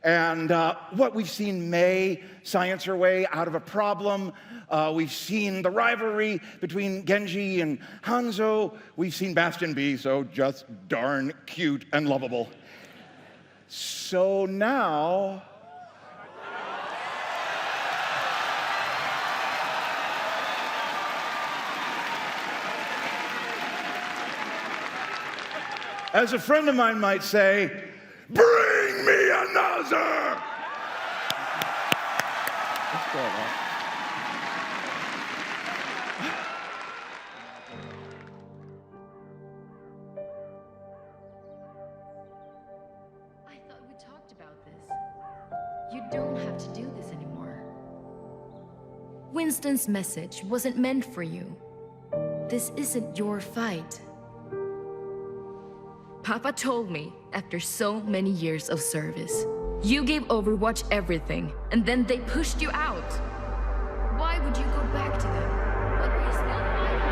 And what we've seen May science her way out of a problem. We've seen the rivalry between Genji and Hanzo. We've seen Bastion be so just darn cute and lovable. So now, as a friend of mine might say, bring me another! Let's go, man. I thought we talked about this. You don't have to do this anymore. Winston's message wasn't meant for you. This isn't your fight. Papa told me, after so many years of service, you gave Overwatch everything, and then they pushed you out. Why would you go back to them? What were you still hiding?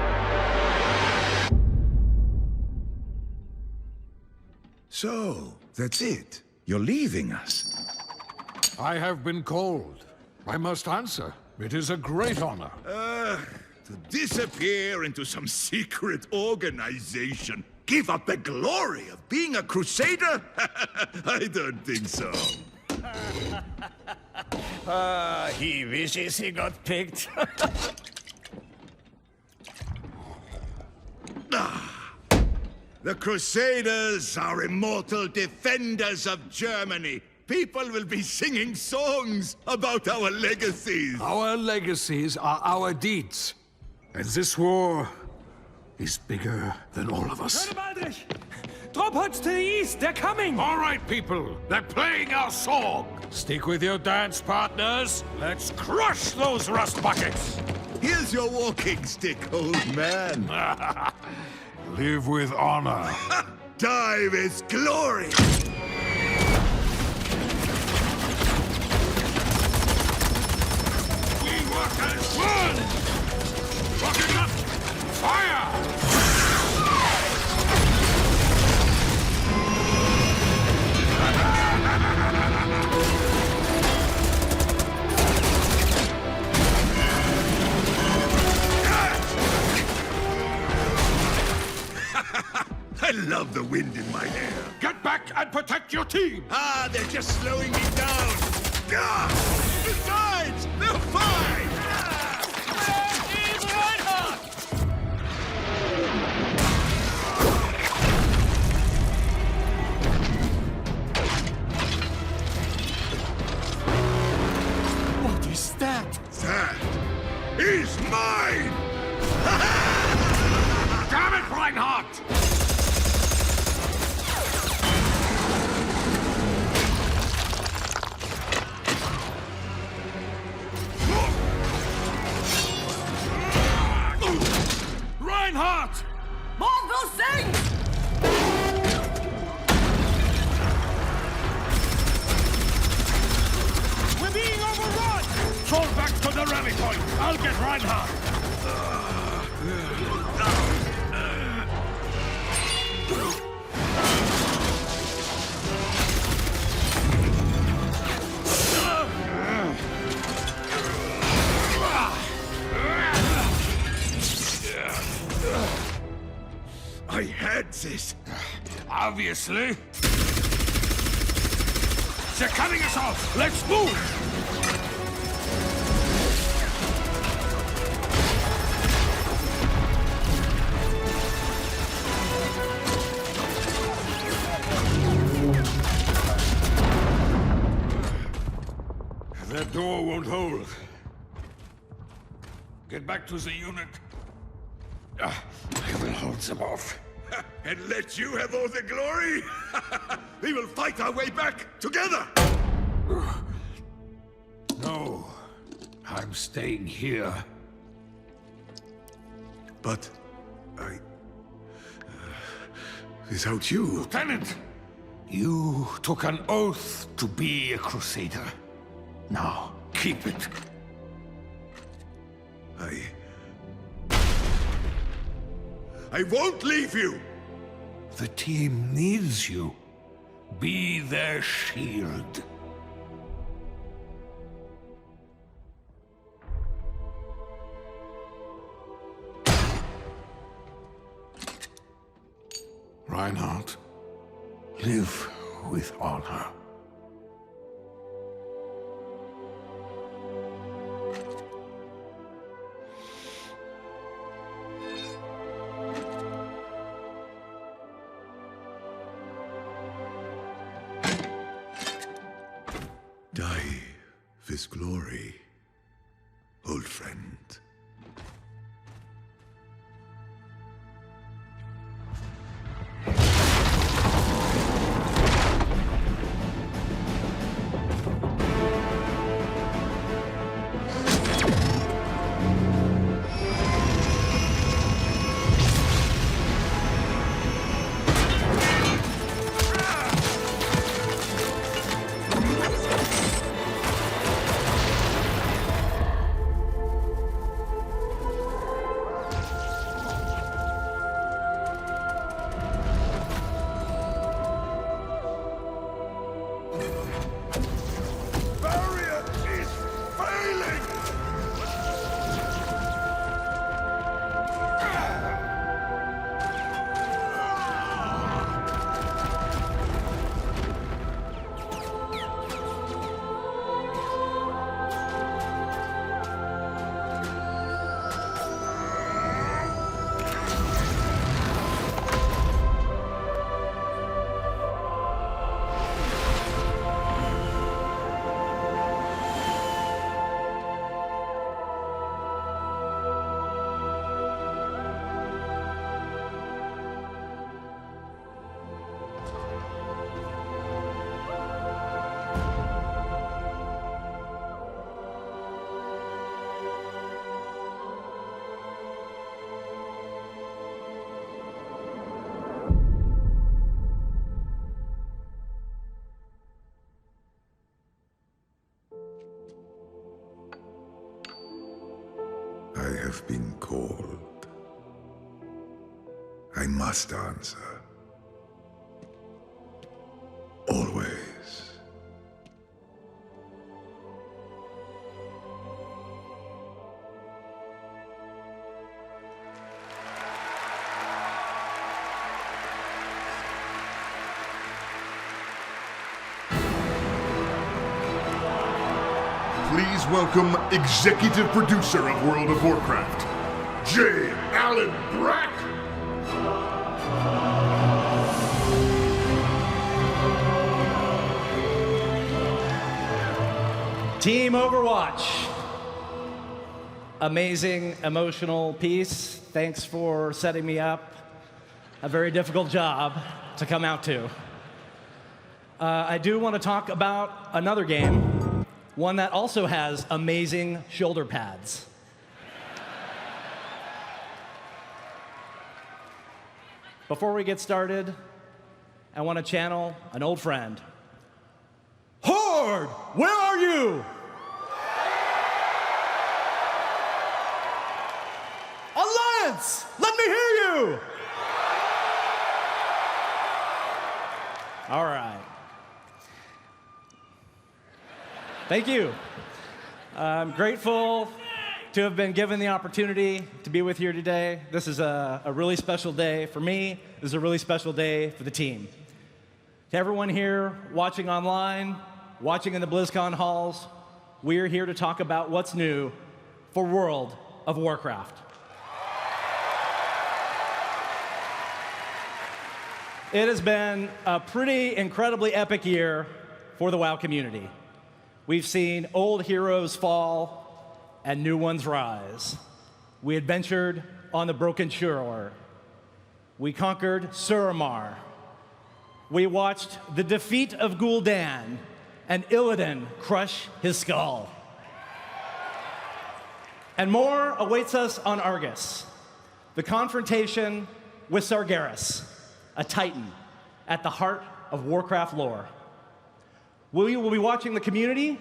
So, that's it. You're leaving us. I have been called. I must answer. It is a great honor. To disappear into some secret organization. Give up the glory of being a crusader? I don't think so. He wishes he got picked. The Crusaders are immortal defenders of Germany. People will be singing songs about our legacies. Our legacies are our deeds. And this war is bigger than all of us. Drop huts to the east, they're coming! All right, people, they're playing our song. Stick with your dance partners. Let's crush those rust buckets. Here's your walking stick, old man. Live with honor. Die with glory. We work as one. Rocket up. Fire. I love the wind in my hair. Get back and protect your team. Ah, they're just slowing me down. Ah! Besides, they're fine. What is that? That is mine. Damn it, Reinhardt! Reinhardt! Mongol sing! We're being overrun! Fall back to the rally point. I'll get Reinhardt. I had this. Obviously. They're cutting us off. Let's move! That door won't hold. Get back to the unit. I will hold them off. And let you have all the glory? We will fight our way back together! No. I'm staying here. But without you... Lieutenant! You took an oath to be a crusader. Now, keep it. I won't leave you! The team needs you. Be their shield. Reinhardt, live with honor. Die with glory, old friend. have been called. I must answer. Always. Please welcome executive producer of World of Warcraft, J. Allen Brack. Team Overwatch. Amazing, emotional piece. Thanks for setting me up. A very difficult job to come out to. I do want to talk about another game, one that also has amazing shoulder pads. Before we get started, I want to channel an old friend. Horde, where are you? Alliance, let me hear you. All right. Thank you. I'm grateful to have been given the opportunity to be with you today. This is a really special day for me. This is a really special day for the team. To everyone here watching online, watching in the BlizzCon halls, we're here to talk about what's new for World of Warcraft. It has been a pretty incredibly epic year for the WoW community. We've seen old heroes fall and new ones rise. We adventured on the Broken Shore. We conquered Suramar. We watched the defeat of Gul'dan and Illidan crush his skull. And more awaits us on Argus, the confrontation with Sargeras, a titan at the heart of Warcraft lore. We will be watching the community,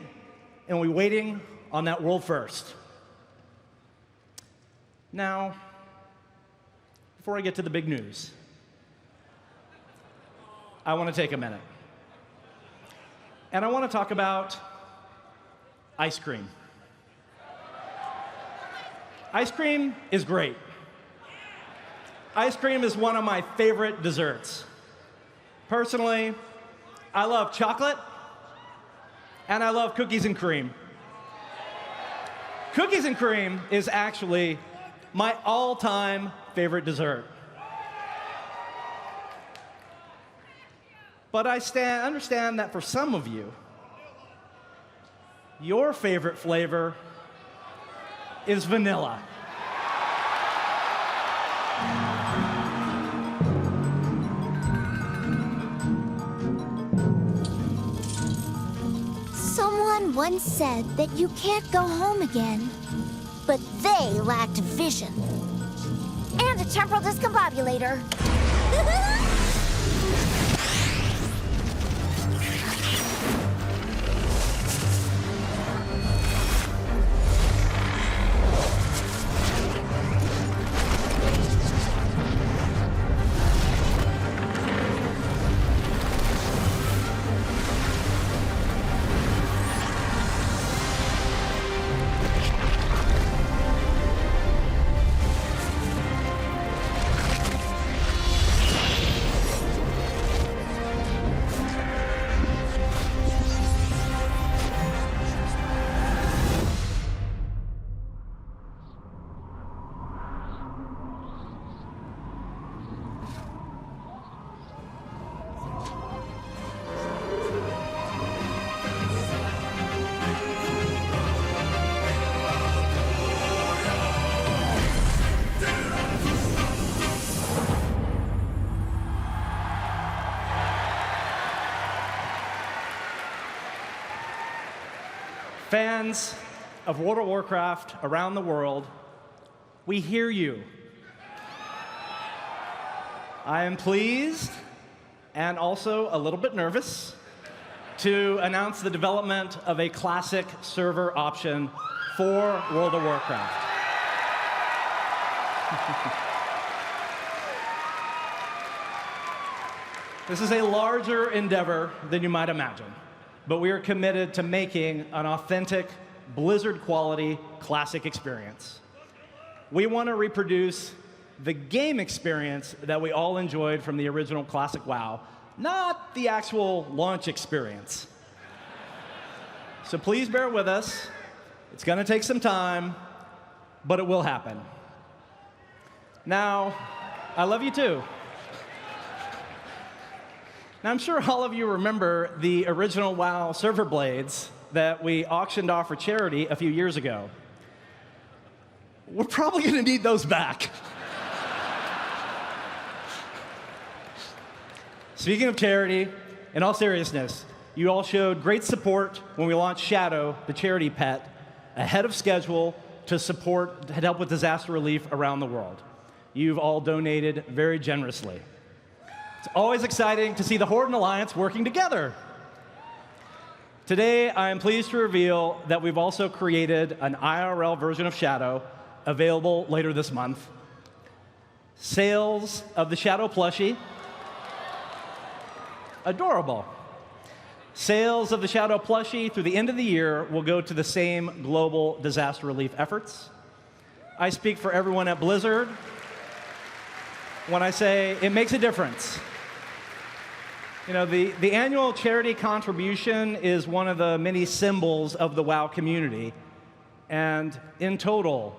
and we'll be waiting on that world first. Now, before I get to the big news, I want to take a minute. And I want to talk about ice cream. Ice cream is great. Ice cream is one of my favorite desserts. Personally, I love chocolate, and I love cookies and cream. Cookies and cream is actually my all-time favorite dessert. But I understand that for some of you, your favorite flavor is vanilla. Someone once said that you can't go home again, but they lacked vision. And a temporal discombobulator. Fans of World of Warcraft around the world, we hear you. I am pleased and also a little bit nervous to announce the development of a classic server option for World of Warcraft. This is a larger endeavor than you might imagine, but we are committed to making an authentic, Blizzard-quality classic experience. We want to reproduce the game experience that we all enjoyed from the original classic WoW, not the actual launch experience. So please bear with us. It's going to take some time, but it will happen. Now, I love you too. Now, I'm sure all of you remember the original WoW server blades that we auctioned off for charity a few years ago. We're probably going to need those back. Speaking of charity, in all seriousness, you all showed great support when we launched Shadow, the charity pet, ahead of schedule to help with disaster relief around the world. You've all donated very generously. It's always exciting to see the Horde and Alliance working together. Today, I am pleased to reveal that we've also created an IRL version of Shadow available later this month. Sales of the Shadow plushie, adorable. Sales of the Shadow plushie through the end of the year will go to the same global disaster relief efforts. I speak for everyone at Blizzard when I say it makes a difference. You know, the annual charity contribution is one of the many symbols of the WoW community. And in total,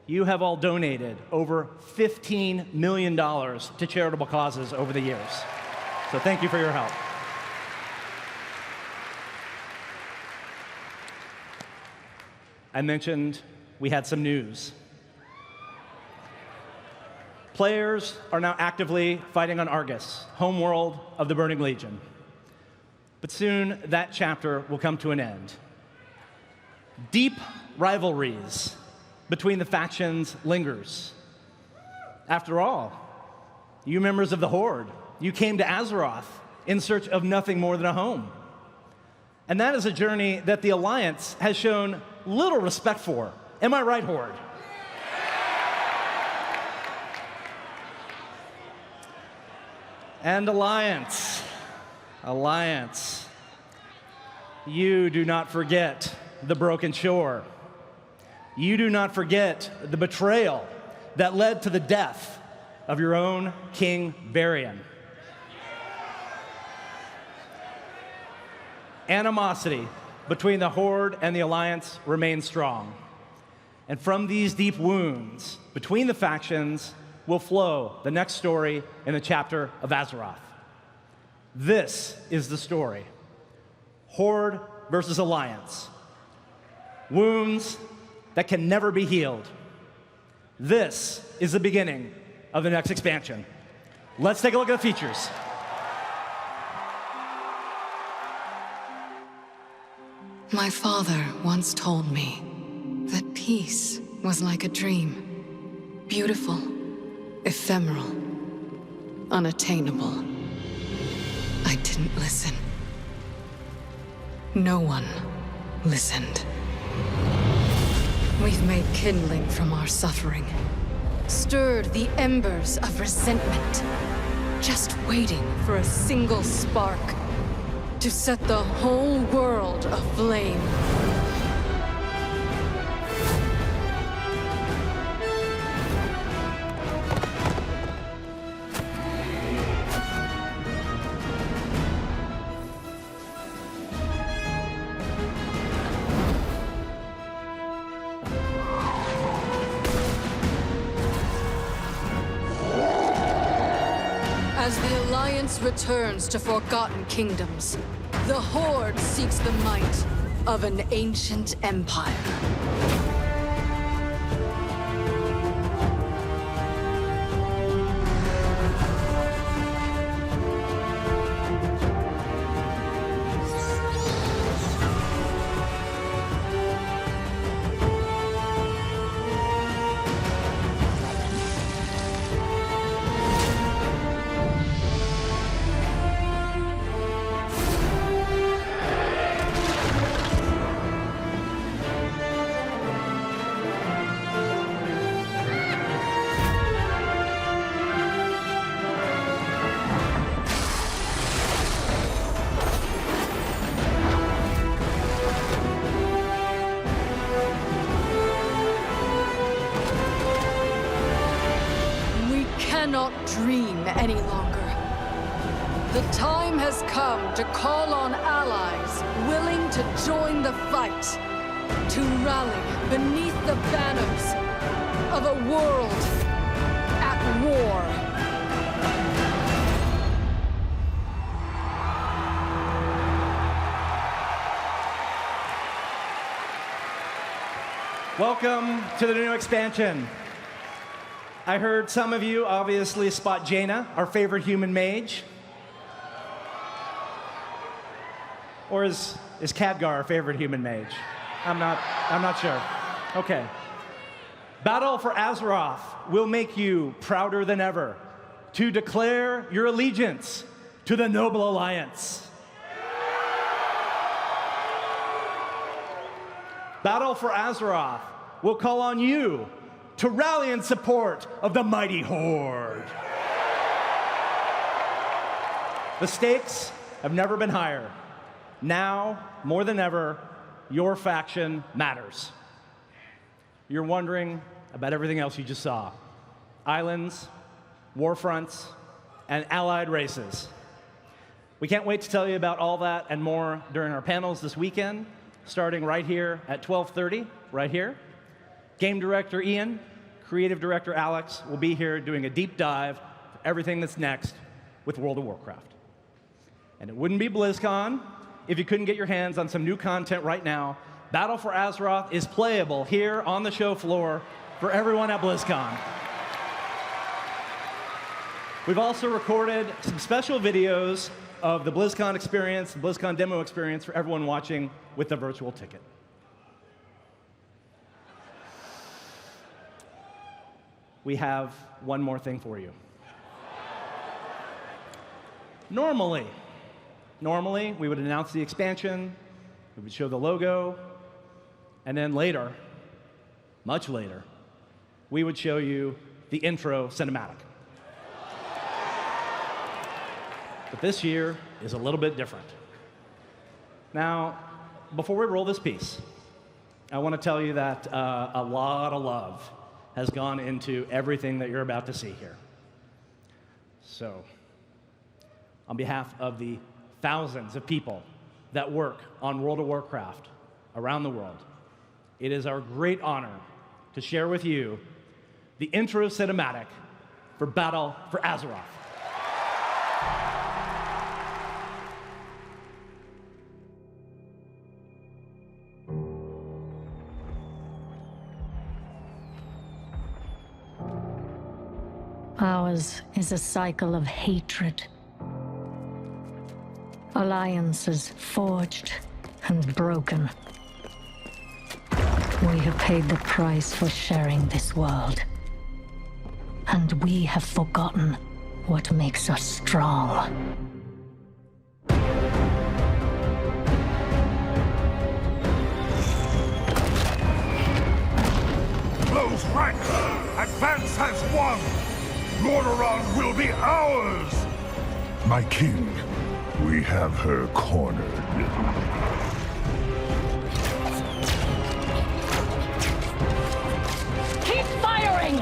you have all donated over $15 million to charitable causes over the years. So thank you for your help. I mentioned we had some news. Players are now actively fighting on Argus, homeworld of the Burning Legion. But soon, that chapter will come to an end. Deep rivalries between the factions lingers. After all, you members of the Horde, you came to Azeroth in search of nothing more than a home. And that is a journey that the Alliance has shown little respect for. Am I right, Horde? And Alliance, you do not forget the broken shore. You do not forget the betrayal that led to the death of your own King Varian. Animosity between the Horde and the Alliance remains strong. And from these deep wounds between the factions will flow the next story in the chapter of Azeroth. This is the story. Horde versus Alliance. Wounds that can never be healed. This is the beginning of the next expansion. Let's take a look at the features. My father once told me that peace was like a dream. Beautiful, ephemeral, unattainable. I didn't listen. No one listened. We've made kindling from our suffering, stirred the embers of resentment, just waiting for a single spark to set the whole world aflame. As the Alliance returns to forgotten kingdoms, the Horde seeks the might of an ancient empire. cannot dream any longer. The time has come to call on allies willing to join the fight, to rally beneath the banners of a world at war. Welcome to the new expansion. I heard some of you obviously spot Jaina, our favorite human mage. Or is Khadgar our favorite human mage? I'm not sure. Okay. Battle for Azeroth will make you prouder than ever to declare your allegiance to the Noble Alliance. Battle for Azeroth will call on you to rally in support of the mighty Horde. The stakes have never been higher. Now, more than ever, your faction matters. You're wondering about everything else you just saw. Islands, war fronts, and allied races. We can't wait to tell you about all that and more during our panels this weekend, starting right here at 12:30, right here. Game director Ian, creative director Alex will be here doing a deep dive for everything that's next with World of Warcraft. And it wouldn't be BlizzCon if you couldn't get your hands on some new content right now. Battle for Azeroth is playable here on the show floor for everyone at BlizzCon. We've also recorded some special videos of the BlizzCon experience, the BlizzCon demo experience for everyone watching with the virtual ticket. We have one more thing for you. Normally, we would announce the expansion, we would show the logo, and then later, much later, we would show you the intro cinematic. But this year is a little bit different. Now, before we roll this piece, I want to tell you that a lot of love has gone into everything that you're about to see here. So, on behalf of the thousands of people that work on World of Warcraft around the world, it is our great honor to share with you the intro cinematic for Battle for Azeroth. Ours is a cycle of hatred. Alliances forged and broken. We have paid the price for sharing this world. And we have forgotten what makes us strong. Close ranks! Advance has won! Lordaeron will be ours! My king, we have her cornered. Keep firing!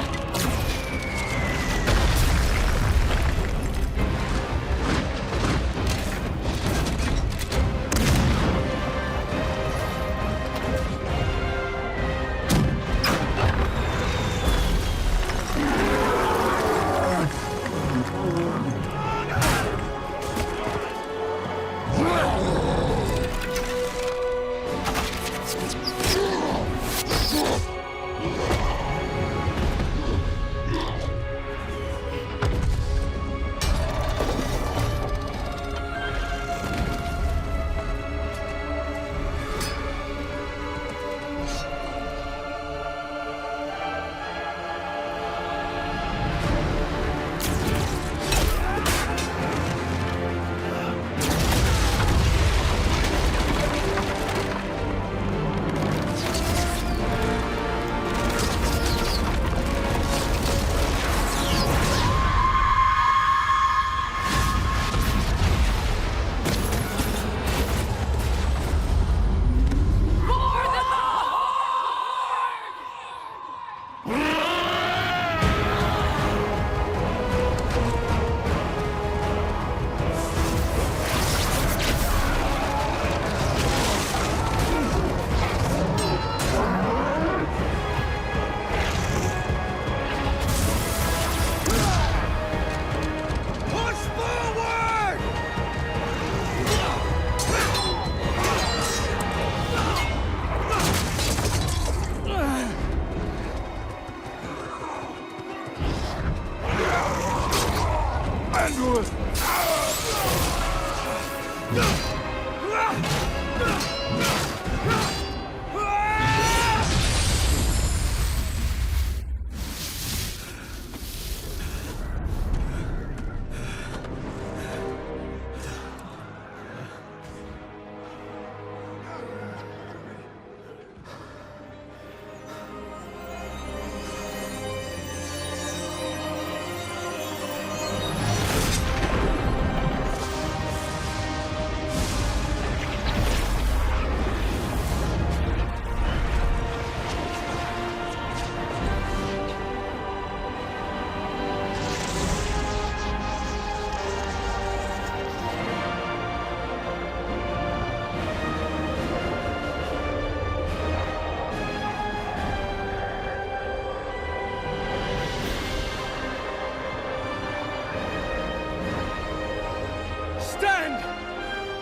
Stand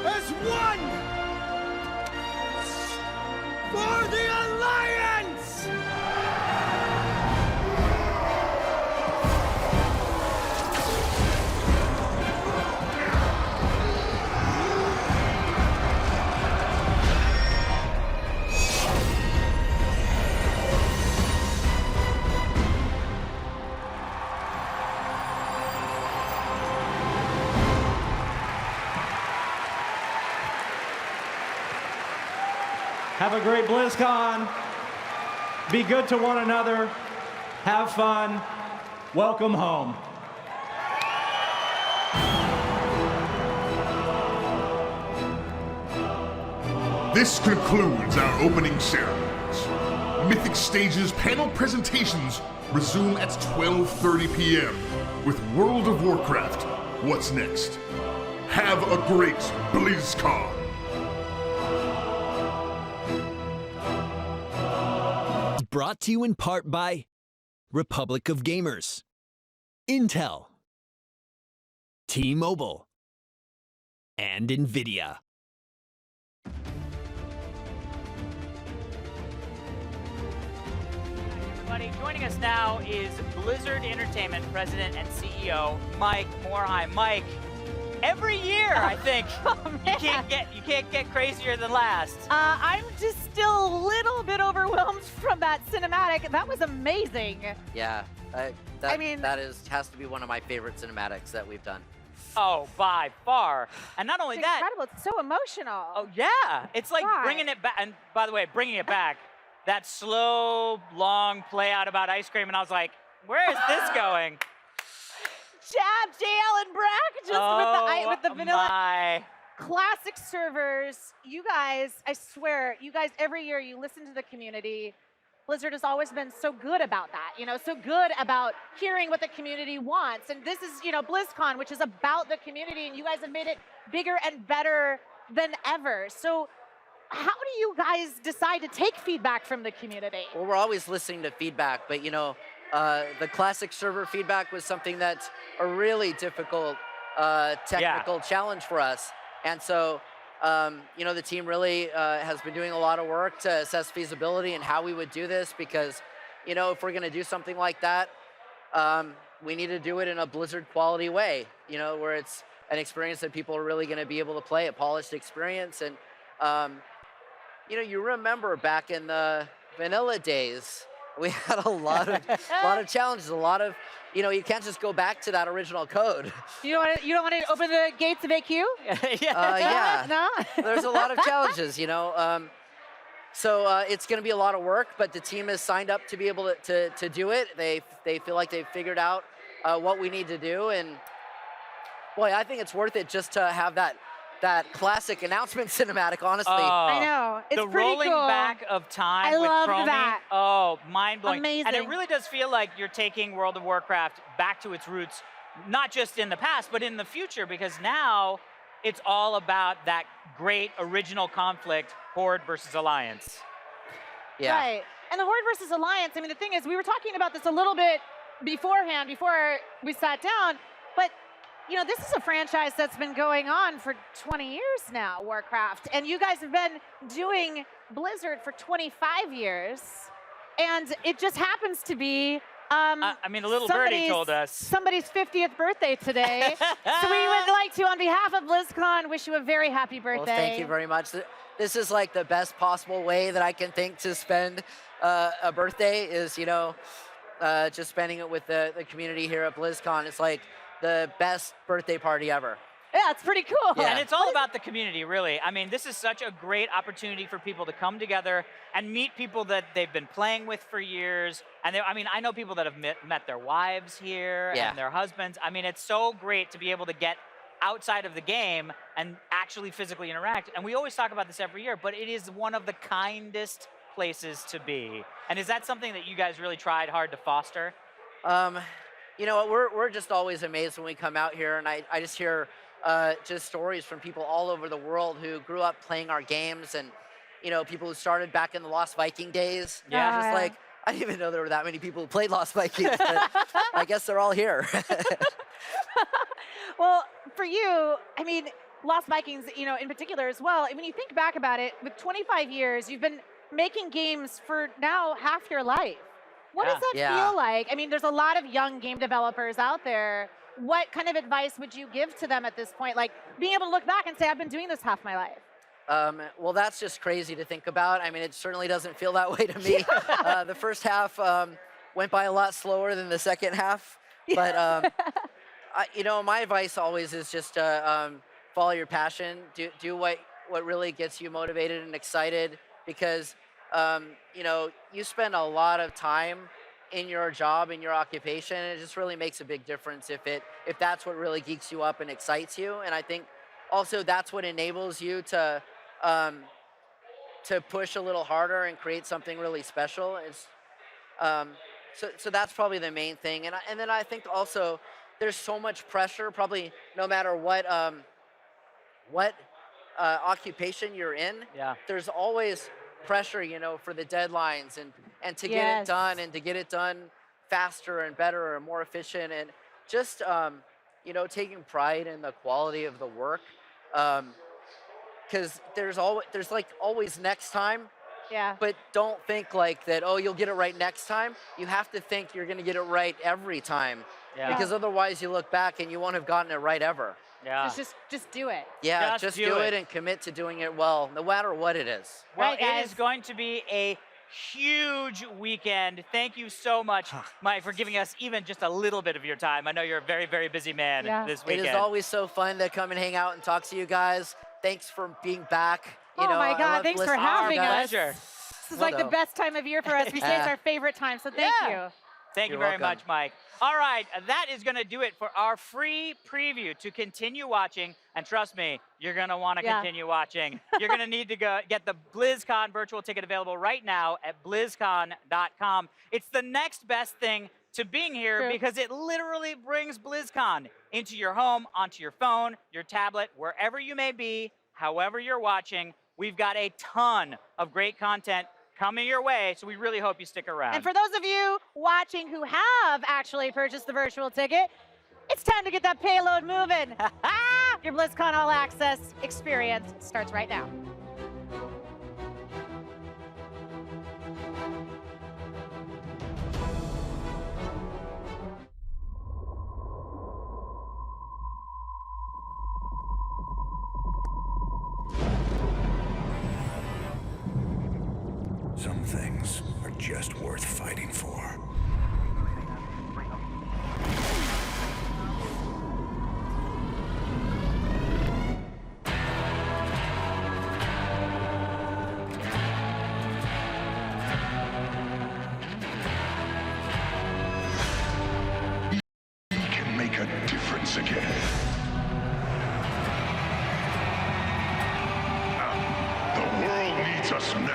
as one for the Alliance! Have a great BlizzCon. Be good to one another. Have fun. Welcome home. This concludes our opening ceremonies. Mythic Stage's panel presentations resume at 12:30 p.m. with World of Warcraft. What's next? Have a great BlizzCon. Brought to you in part by Republic of Gamers, Intel, T-Mobile, and NVIDIA. Everybody, joining us now is Blizzard Entertainment President and CEO Mike Morhaime. Mike, every year I think you can't get crazier than last. I'm just still a little bit overwhelmed from that cinematic. That was amazing. Yeah, that has to be one of my favorite cinematics that we've done. Oh, by far. And not only It's that. incredible. It's so emotional. Oh, yeah. It's like bringing it back. And by the way, bringing it back, that slow, long play out about ice cream. And I was like, where is this going? Jab, JL, and Brack just with the vanilla. Classic servers. You guys, I swear, you guys, every year you listen to the community. Blizzard has always been so good about that, so good about hearing what the community wants. And this is, BlizzCon, which is about the community, and you guys have made it bigger and better than ever. So how do you guys decide to take feedback from the community? Well, we're always listening to feedback, but the classic server feedback was something that's a really difficult technical challenge for us. And so, the team really has been doing a lot of work to assess feasibility and how we would do this because, if we're going to do something like that, we need to do it in a Blizzard quality way, where it's an experience that people are really going to be able to play, a polished experience. And, you remember back in the vanilla days, we had a lot of challenges, a lot of, you can't just go back to that original code. You don't want to open the gates of AQ? Yeah. No? There's a lot of challenges, So it's going to be a lot of work, but the team has signed up to be able to do it. They feel like they've figured out what we need to do, and boy, I think it's worth it just to have that classic announcement cinematic, honestly. I know. It's the pretty rolling cool. back of time I with loved Chromie. that. Oh, mind-blowing. Amazing. And it really does feel like you're taking World of Warcraft back to its roots, not just in the past, but in the future, because now it's all about that great original conflict, Horde versus Alliance. Yeah. Right. And the Horde versus Alliance, the thing is, we were talking about this a little bit beforehand, before we sat down, but this is a franchise that's been going on for 20 years now, Warcraft. And you guys have been doing Blizzard for 25 years. And it just happens to be I mean, a little birdie told us. Somebody's 50th birthday today. So we would like to, on behalf of BlizzCon, wish you a very happy birthday. Well, thank you very much. This is like the best possible way that I can think to spend a birthday is, you know, just spending it with the community here at BlizzCon. It's like the best birthday party ever. Yeah, it's pretty cool. Yeah. And it's all about the community, really. I mean, this is such a great opportunity for people to come together and meet people that they've been playing with for years. And I mean, I know people that have met their wives here and their husbands. I mean, it's so great to be able to get outside of the game and actually physically interact. And we always talk about this every year, but it is one of the kindest places to be. And is that something that you guys really tried hard to foster? You know what, we're just always amazed when we come out here, and I just hear just stories from people all over the world who grew up playing our games, and you know, people who started back in the Lost Viking days. Yeah. Just like, I didn't even know there were that many people who played Lost Vikings, but I guess they're all here. Well, for you, I mean, Lost Vikings, you know, in particular as well, when you think back about it, with 25 years, you've been making games for now half your life. What does that feel like? I mean, there's a lot of young game developers out there. What kind of advice would you give to them at this point? Like being able to look back and say, I've been doing this half my life. Well, that's just crazy to think about. I mean, it certainly doesn't feel that way to me. The first half went by a lot slower than the second half. But, you know, my advice always is just follow your passion. Do what really gets you motivated and excited, because, you know, you spend a lot of time in your job, in your occupation, and it just really makes a big difference if that's what really geeks you up and excites you. And I think also that's what enables you to push a little harder and create something really special. It's, so that's probably the main thing. And then I think also there's so much pressure, probably no matter what occupation you're in. Yeah. There's always pressure, you know, for the deadlines and to get it done, and to get it done faster and better and more efficient, and just you know, taking pride in the quality of the work, because there's like always next time. Yeah. But don't think like that, oh, you'll get it right next time. You have to think you're going to get it right every time. Yeah. Because otherwise you look back and you won't have gotten it right ever. Yeah. Just do it. Yeah, just do it and commit to doing it well, no matter what it is. Well, right, it is going to be a huge weekend. Thank you so much, Mike, for giving us even just a little bit of your time. I know you're a very, very busy man this weekend. It is always so fun to come and hang out and talk to you guys. Thanks for being back. You know, my God, thanks for having us. Pleasure. This is like the best time of year for us. We say it's our favorite time, so thank you. Thank you very much, Mike. All right, that is going to do it for our free preview. To continue watching, and trust me, you're going to want to continue watching. You're going to need to get the BlizzCon virtual ticket available right now at BlizzCon.com. It's the next best thing to being here because it literally brings BlizzCon into your home, onto your phone, your tablet, wherever you may be, however you're watching. We've got a ton of great content coming your way, so we really hope you stick around. And for those of you watching who have actually purchased the virtual ticket, it's time to get that payload moving. Your BlizzCon All Access experience starts right now. Some things are just worth fighting for. We can make a difference again. The world needs us now.